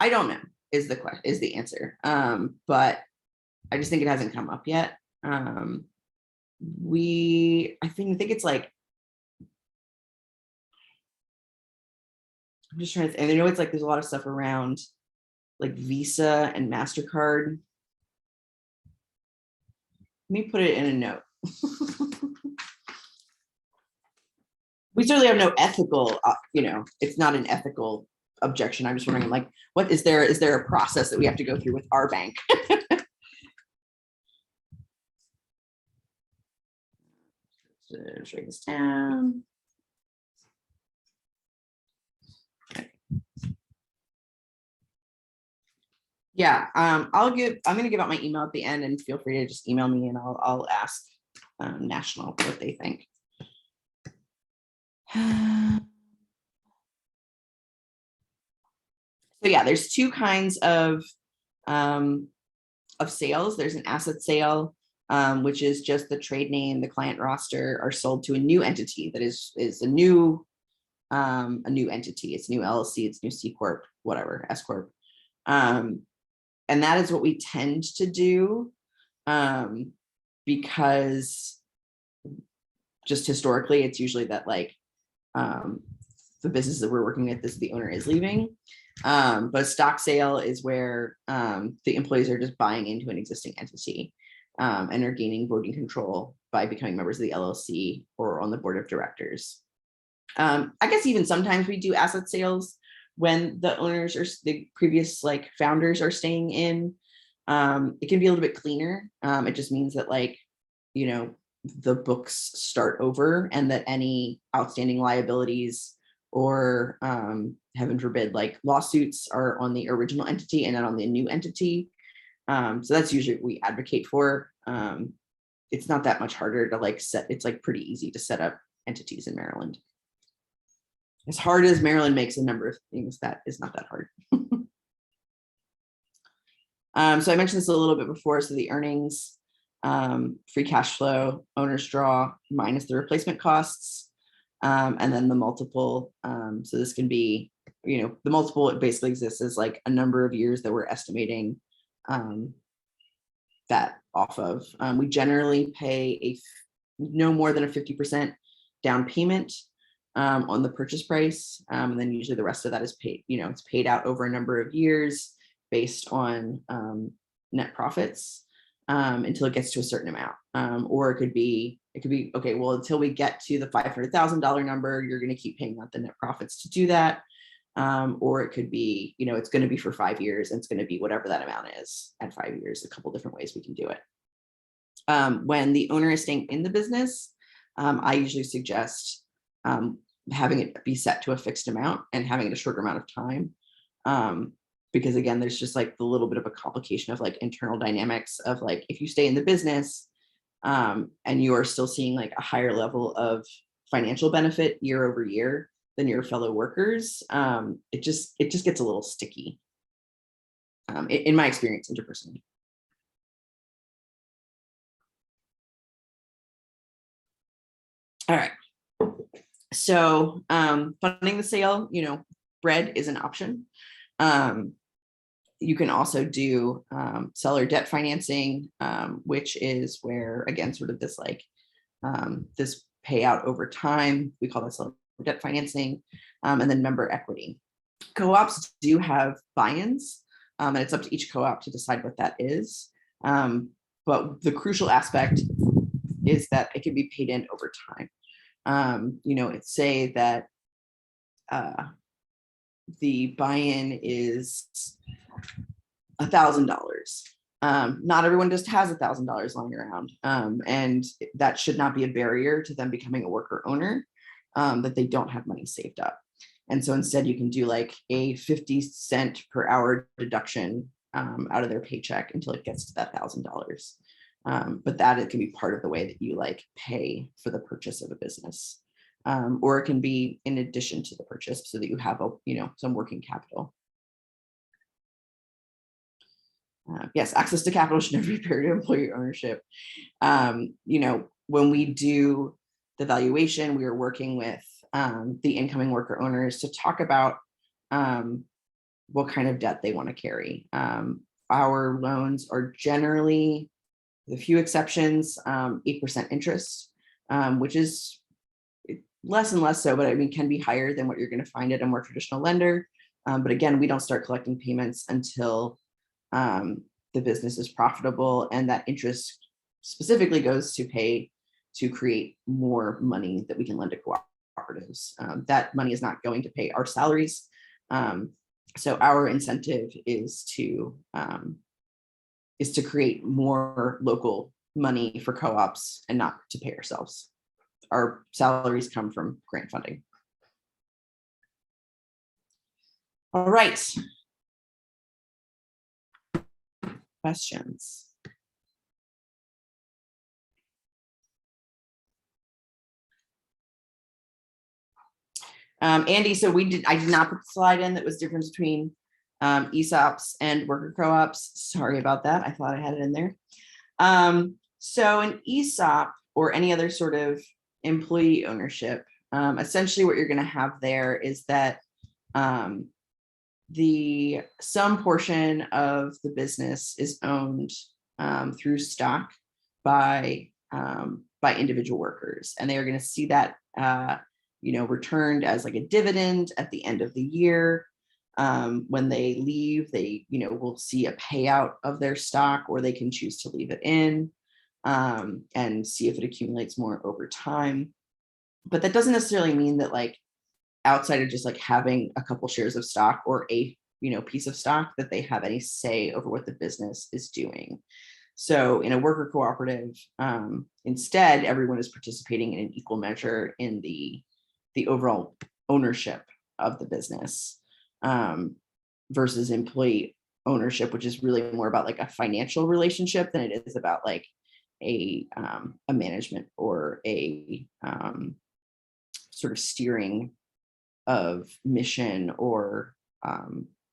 Speaker 3: I don't know is the answer. But I just think it hasn't come up yet. I think it's like I'm just trying to, and I know it's like there's a lot of stuff around like Visa and MasterCard. Let me put it in a note. We certainly have no ethical, it's not an ethical objection. I'm just wondering, like, what is there a process that we have to go through with our bank? Let's write this down. Yeah, I'm gonna give out my email at the end, and feel free to just email me and I'll ask National what they think. So yeah, there's two kinds of sales. There's an asset sale, which is just the trade name, the client roster are sold to a new entity that is a new entity. It's new LLC, it's new C Corp, whatever, S Corp. And that is what we tend to do, because just historically, it's usually that like the business that we're working with, the owner is leaving. But a stock sale is where the employees are just buying into an existing entity and are gaining voting control by becoming members of the LLC or on the board of directors. I guess even sometimes we do asset sales when the owners or the previous like founders are staying in. It can be a little bit cleaner. It just means that like, the books start over and that any outstanding liabilities or heaven forbid, like lawsuits are on the original entity and not on the new entity. So that's usually what we advocate for. It's not that much harder to like it's like pretty easy to set up entities in Maryland. As hard as Maryland makes a number of things, that is not that hard. So I mentioned this a little bit before. So the earnings, free cash flow, owner's draw minus the replacement costs, and then the multiple. So this can be, the multiple, it basically exists as like a number of years that we're estimating that off of. We generally pay no more than a 50% down payment on the purchase price. And then usually the rest of that is paid, it's paid out over a number of years based on net profits until it gets to a certain amount. Or it could be, okay, well, until we get to the $500,000 number, you're going to keep paying out the net profits to do that. Or it could be, it's going to be for 5 years and it's going to be whatever that amount is at 5 years, a couple different ways we can do it. When the owner is staying in the business, I usually suggest having it be set to a fixed amount and having it a shorter amount of time. Because again, there's just like the little bit of a complication of like internal dynamics of like, if you stay in the business and you are still seeing like a higher level of financial benefit year over year than your fellow workers, it just gets a little sticky. In my experience, interpersonally. All right. So funding the sale, BRED is an option. You can also do seller debt financing, which is where, again, sort of this like this payout over time. We call that seller debt financing, and then member equity. Co-ops do have buy-ins, and it's up to each co-op to decide what that is. But the crucial aspect is that it can be paid in over time. It's say that the buy-in is $1,000. Not everyone just has $1,000 lying around, and that should not be a barrier to them becoming a worker owner, that they don't have money saved up. And so instead you can do like a 50-cent per hour deduction out of their paycheck until it gets to that $1,000. But that it can be part of the way that you like pay for the purchase of a business. Or it can be in addition to the purchase so that you have some working capital. Yes, access to capital should never be paired to employee ownership. When we do the valuation, we are working with the incoming worker owners to talk about what kind of debt they want to carry. Our loans are generally, with a few exceptions, 8% interest, which is less and less so, but I mean, can be higher than what you're going to find at a more traditional lender. But again, we don't start collecting payments until the business is profitable, and that interest specifically goes to pay to create more money that we can lend to cooperatives. That money is not going to pay our salaries. So our incentive is to create more local money for co-ops and not to pay ourselves. Our salaries come from grant funding. All right. Questions? Andy, so I did not put the slide in that was difference between ESOPs and worker co-ops. Sorry about that. I thought I had it in there. So an ESOP or any other sort of employee ownership, essentially what you're going to have there is that some portion of the business is owned through stock by individual workers, and they are going to see that returned as like a dividend at the end of the year. When they leave, they will see a payout of their stock, or they can choose to leave it in and see if it accumulates more over time. But that doesn't necessarily mean that, like, outside of just like having a couple shares of stock or a piece of stock, that they have any say over what the business is doing. So in a worker cooperative, instead, everyone is participating in an equal measure in the overall ownership of the business, versus employee ownership, which is really more about like a financial relationship than it is about like a management or a sort of steering of mission or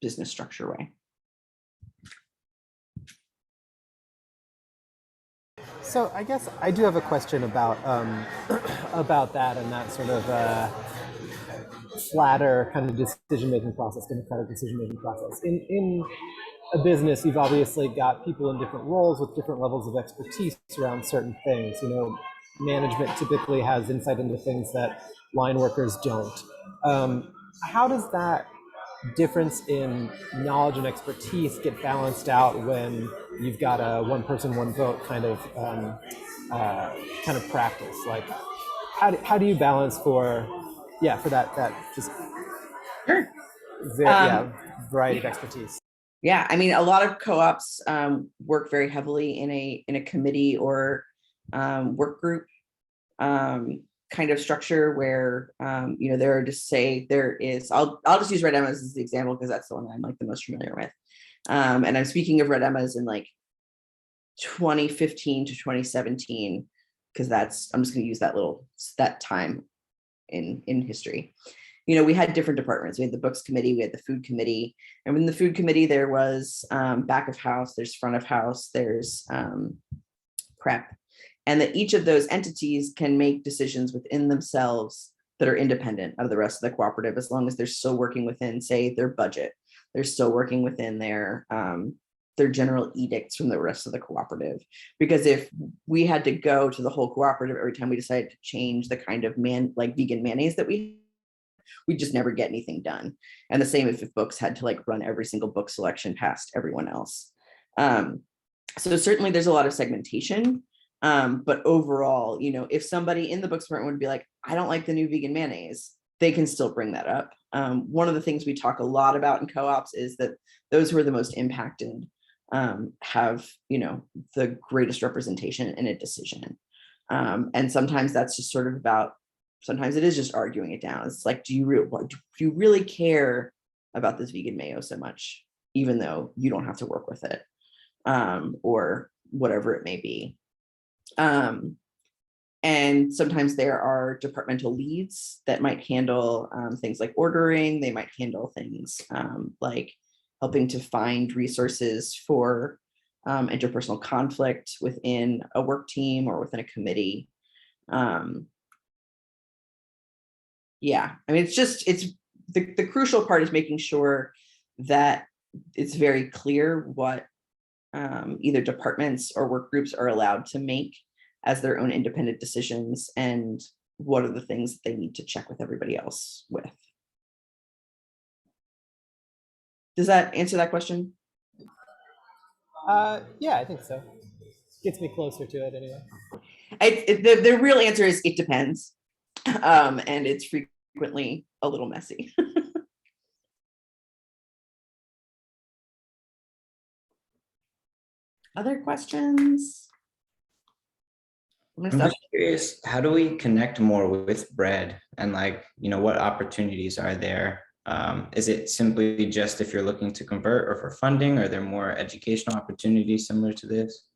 Speaker 3: business structure way.
Speaker 5: So I guess I do have a question about about that and that sort of flatter kind of decision-making process, democratic decision-making process. In a business, you've obviously got people in different roles with different levels of expertise around certain things. Management typically has insight into things that line workers don't. How does that difference in knowledge and expertise get balanced out when you've got a one person, one vote kind of practice? Like, how do you balance for that just
Speaker 3: Sure.
Speaker 5: variety of expertise?
Speaker 3: Yeah, I mean, a lot of co-ops work very heavily in a committee or work group kind of structure where there are just say there is. I'll just use Red Emma's as the example because that's the one I'm like the most familiar with. And I'm speaking of Red Emma's in like 2015 to 2017 because I'm just going to use that time in history. We had different departments. We had the books committee, we had the food committee, and in the food committee there was back of house, there's front of house, there's prep, and that each of those entities can make decisions within themselves that are independent of the rest of the cooperative, as long as they're still working within, say, their budget, they're still working within their general edicts from the rest of the cooperative. Because if we had to go to the whole cooperative every time we decided to change the kind of vegan mayonnaise that we'd just never get anything done. And the same if books had to like run every single book selection past everyone else. So certainly there's a lot of segmentation. But overall, if somebody in the books department would be like, I don't like the new vegan mayonnaise, they can still bring that up. One of the things we talk a lot about in co-ops is that those who are the most impacted have, the greatest representation in a decision. And sometimes that's just sort of about, sometimes it is just arguing it down. It's like, do you really care about this vegan mayo so much, even though you don't have to work with it, or whatever it may be. And sometimes there are departmental leads that might handle things like ordering. They might handle things like helping to find resources for interpersonal conflict within a work team or within a committee. Yeah, I mean, it's the crucial part is making sure that it's very clear what either departments or work groups are allowed to make as their own independent decisions, and what are the things that they need to check with everybody else with. Does that answer that question?
Speaker 5: Yeah, I think so. Gets me closer to it anyway.
Speaker 3: The real answer is it depends. And it's frequently a little messy. Other questions?
Speaker 4: I'm just curious, how do we connect more with BRED, and like, what opportunities are there? Is it simply just if you're looking to convert, or for funding? Are there more educational opportunities similar to this?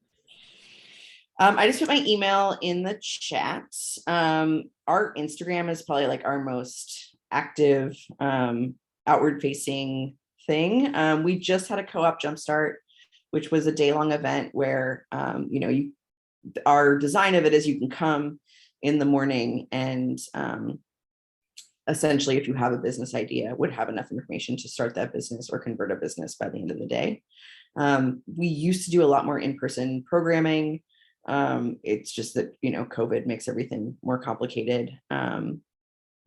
Speaker 3: I just put my email in the chat. Our Instagram is probably like our most active outward facing thing. We just had a co-op jumpstart, which was a day-long event where our design of it is you can come in the morning and essentially, if you have a business idea, would have enough information to start that business or convert a business by the end of the day. We used to do a lot more in-person programming. It's just that, COVID makes everything more complicated.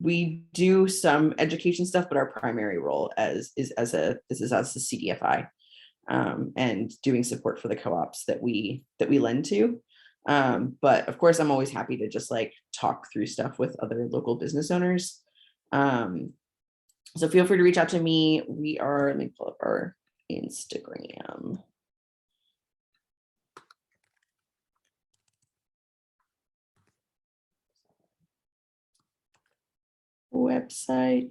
Speaker 3: We do some education stuff, but our primary role is as a CDFI, and doing support for the co-ops that we lend to. But of course, I'm always happy to just like talk through stuff with other local business owners. So feel free to reach out to me. Let me pull up our Instagram. Website.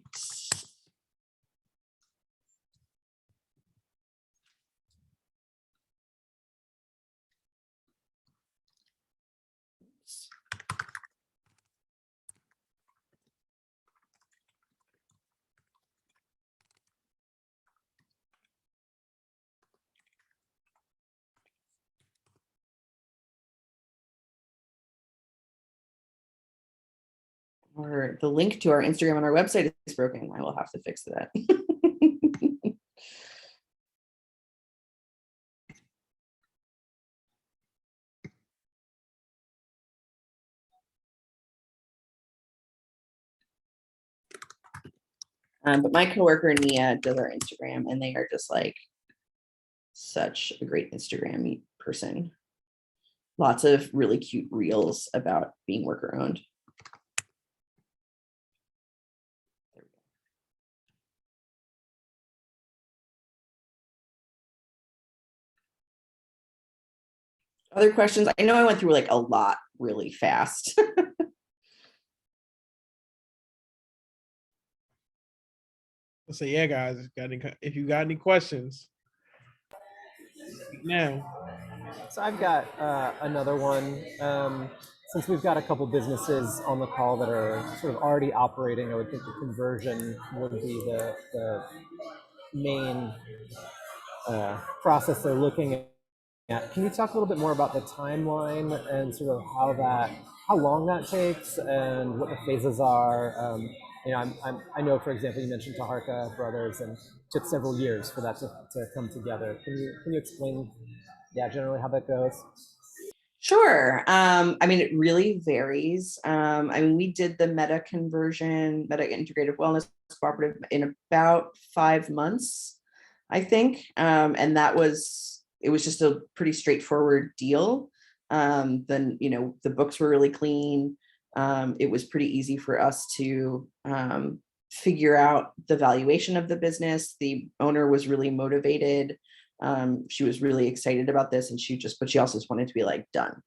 Speaker 3: Or the link to our Instagram on our website is broken. I will have to fix that. But my coworker Nia does our Instagram, and they are just like such a great Instagram person. Lots of really cute reels about being worker owned. Other questions? I know I went through like a lot really fast.
Speaker 1: So yeah, guys, if you got any questions, now.
Speaker 5: So I've got another one. Since we've got a couple businesses on the call that are sort of already operating, I would think the conversion would be the main process they're looking at. Can you talk a little bit more about the timeline and sort of how long that takes and what the phases are? I know, for example, you mentioned Taharka Brothers, and it took several years for that to come together. Can you explain, generally how that goes?
Speaker 3: Sure. It really varies. We did the meta integrative wellness cooperative in about 5 months, I think. And it was just a pretty straightforward deal. Then, the books were really clean. It was pretty easy for us to figure out the valuation of the business. The owner was really motivated. She was really excited about this, and but she also just wanted to be like done.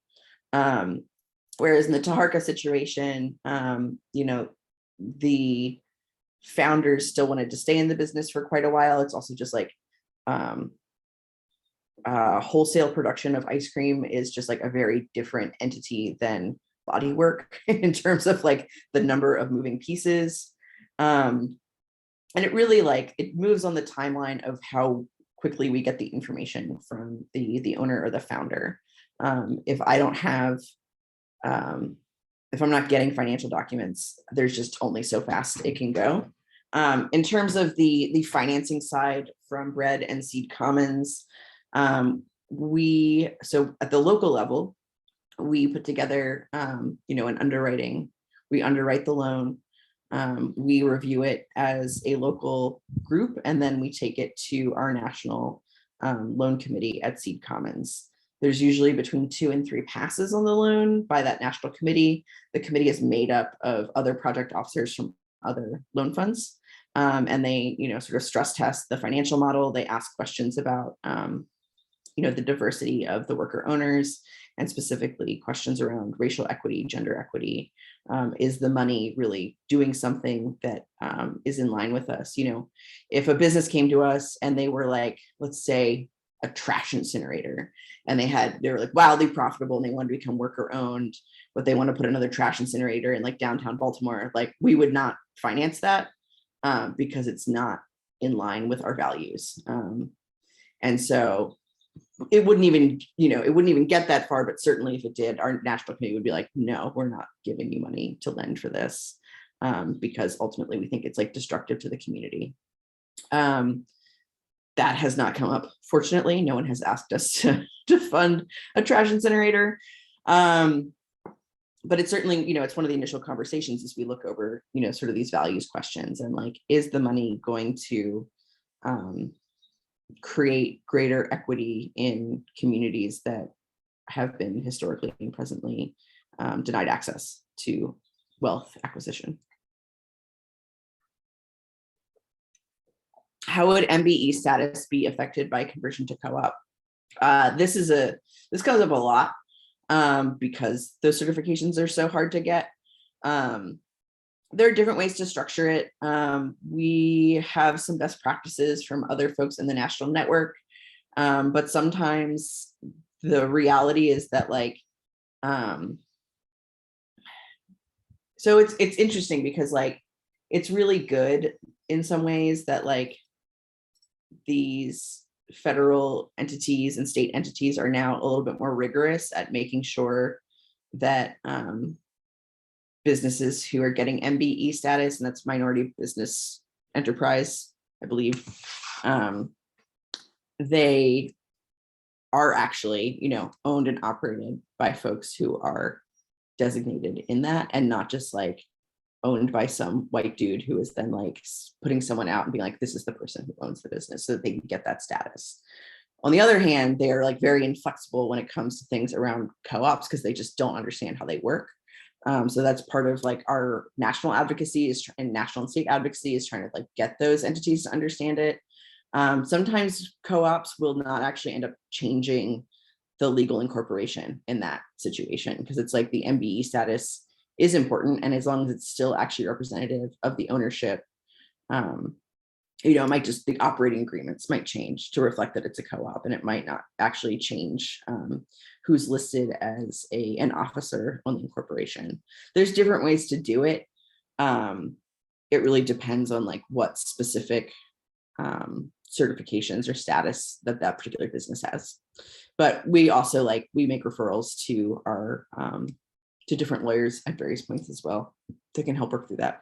Speaker 3: Whereas in the Taharka situation, the founders still wanted to stay in the business for quite a while. It's also just like wholesale production of ice cream is just like a very different entity than body work in terms of like the number of moving pieces. And it really it moves on the timeline of how quickly we get the information from the owner or the founder. If I don't have, if I'm not getting financial documents, there's just only so fast it can go. In terms of the financing side from BRED and Seed Commons, so at the local level, we put together, an underwriting We underwrite the loan. We review it as a local group, and then we take it to our national loan committee at Seed Commons. There's usually between 2 and 3 passes on the loan by that national committee. The committee is made up of other project officers from other loan funds. And they, sort of stress test the financial model. They ask questions about, the diversity of the worker owners, and specifically questions around racial equity, gender equity. Is the money really doing something that is in line with us? If a business came to us and they were like, let's say, a trash incinerator, and they were like wildly profitable and they wanted to become worker owned, but they want to put another trash incinerator in like downtown Baltimore, like we would not finance that because it's not in line with our values. And so it wouldn't even get that far, but certainly if it did, our national committee would be like, no, we're not giving you money to lend for this, because ultimately we think it's like destructive to the community. That has not come up. Fortunately, no one has asked us to fund a trash incinerator. But it's certainly, it's one of the initial conversations as we look over, sort of these values questions, and like, is the money going to create greater equity in communities that have been historically and presently denied access to wealth acquisition? How would MBE status be affected by conversion to co-op? This comes up a lot because those certifications are so hard to get. There are different ways to structure it. We have some best practices from other folks in the national network, but sometimes the reality is that like, so it's interesting because like, it's really good in some ways that like these federal entities and state entities are now a little bit more rigorous at making sure that businesses who are getting MBE status, and that's minority business enterprise, I believe, they are actually, owned and operated by folks who are designated in that, and not just like owned by some white dude who is then like putting someone out and being like, this is the person who owns the business, so that they can get that status. On the other hand, they are like very inflexible when it comes to things around co-ops because they just don't understand how they work. So that's part of like our national advocacy and national and state advocacy is trying to like get those entities to understand it. Sometimes co-ops will not actually end up changing the legal incorporation in that situation because it's like the MBE status is important, and as long as it's still actually representative of the ownership, it might just, the operating agreements might change to reflect that it's a co-op, and it might not actually change who's listed as an officer on the incorporation. There's different ways to do it. It really depends on like what specific certifications or status that particular business has. But we also we make referrals to our to different lawyers at various points as well that can help work through that.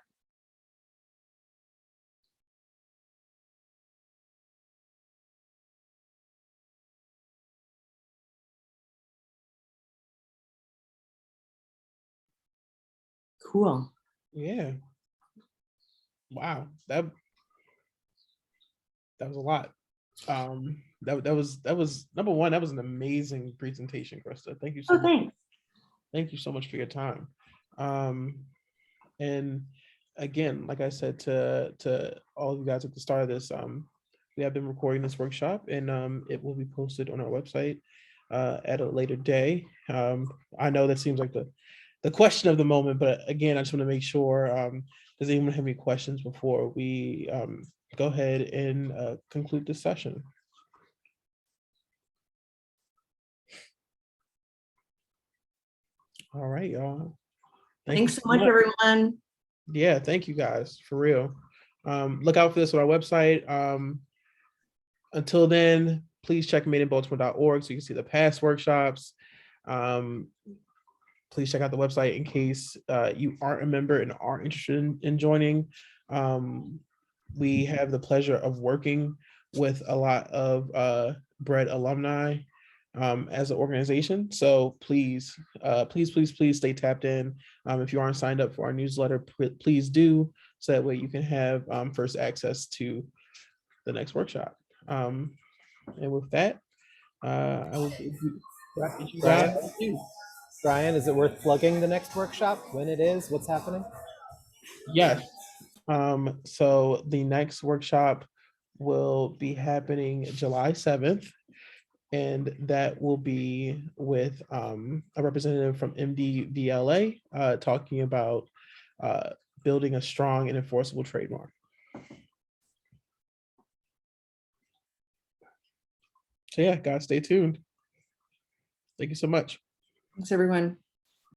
Speaker 3: Cool.
Speaker 1: Yeah. Wow. That was a lot. That was number one. That was an amazing presentation, Christa. Thank you so much.
Speaker 3: Thanks.
Speaker 1: Thank you so much for your time. And again, like I said to all of you guys at the start of this, we have been recording this workshop, and it will be posted on our website at a later day. I know that seems like the question of the moment, but again, I just want to make sure, does anyone have any questions before we go ahead and conclude this session? All right, y'all.
Speaker 3: Thanks so much, everyone.
Speaker 1: Yeah, thank you guys, for real. Look out for this on our website. Until then, please check madeinbaltimore.org so you can see the past workshops. Please check out the website in case you aren't a member and are interested in joining. We have the pleasure of working with a lot of BRED alumni. as an organization. So please, please stay tapped in. If you aren't signed up for our newsletter, please do, so that way you can have first access to the next workshop. And with that, I will give you guys.
Speaker 5: Brian, is it worth plugging the next workshop, when it is, what's happening?
Speaker 1: Yes. So the next workshop will be happening July 7th. And that will be with a representative from MDVLA talking about building a strong and enforceable trademark. So yeah, guys, stay tuned. Thank you so much.
Speaker 3: Thanks, everyone.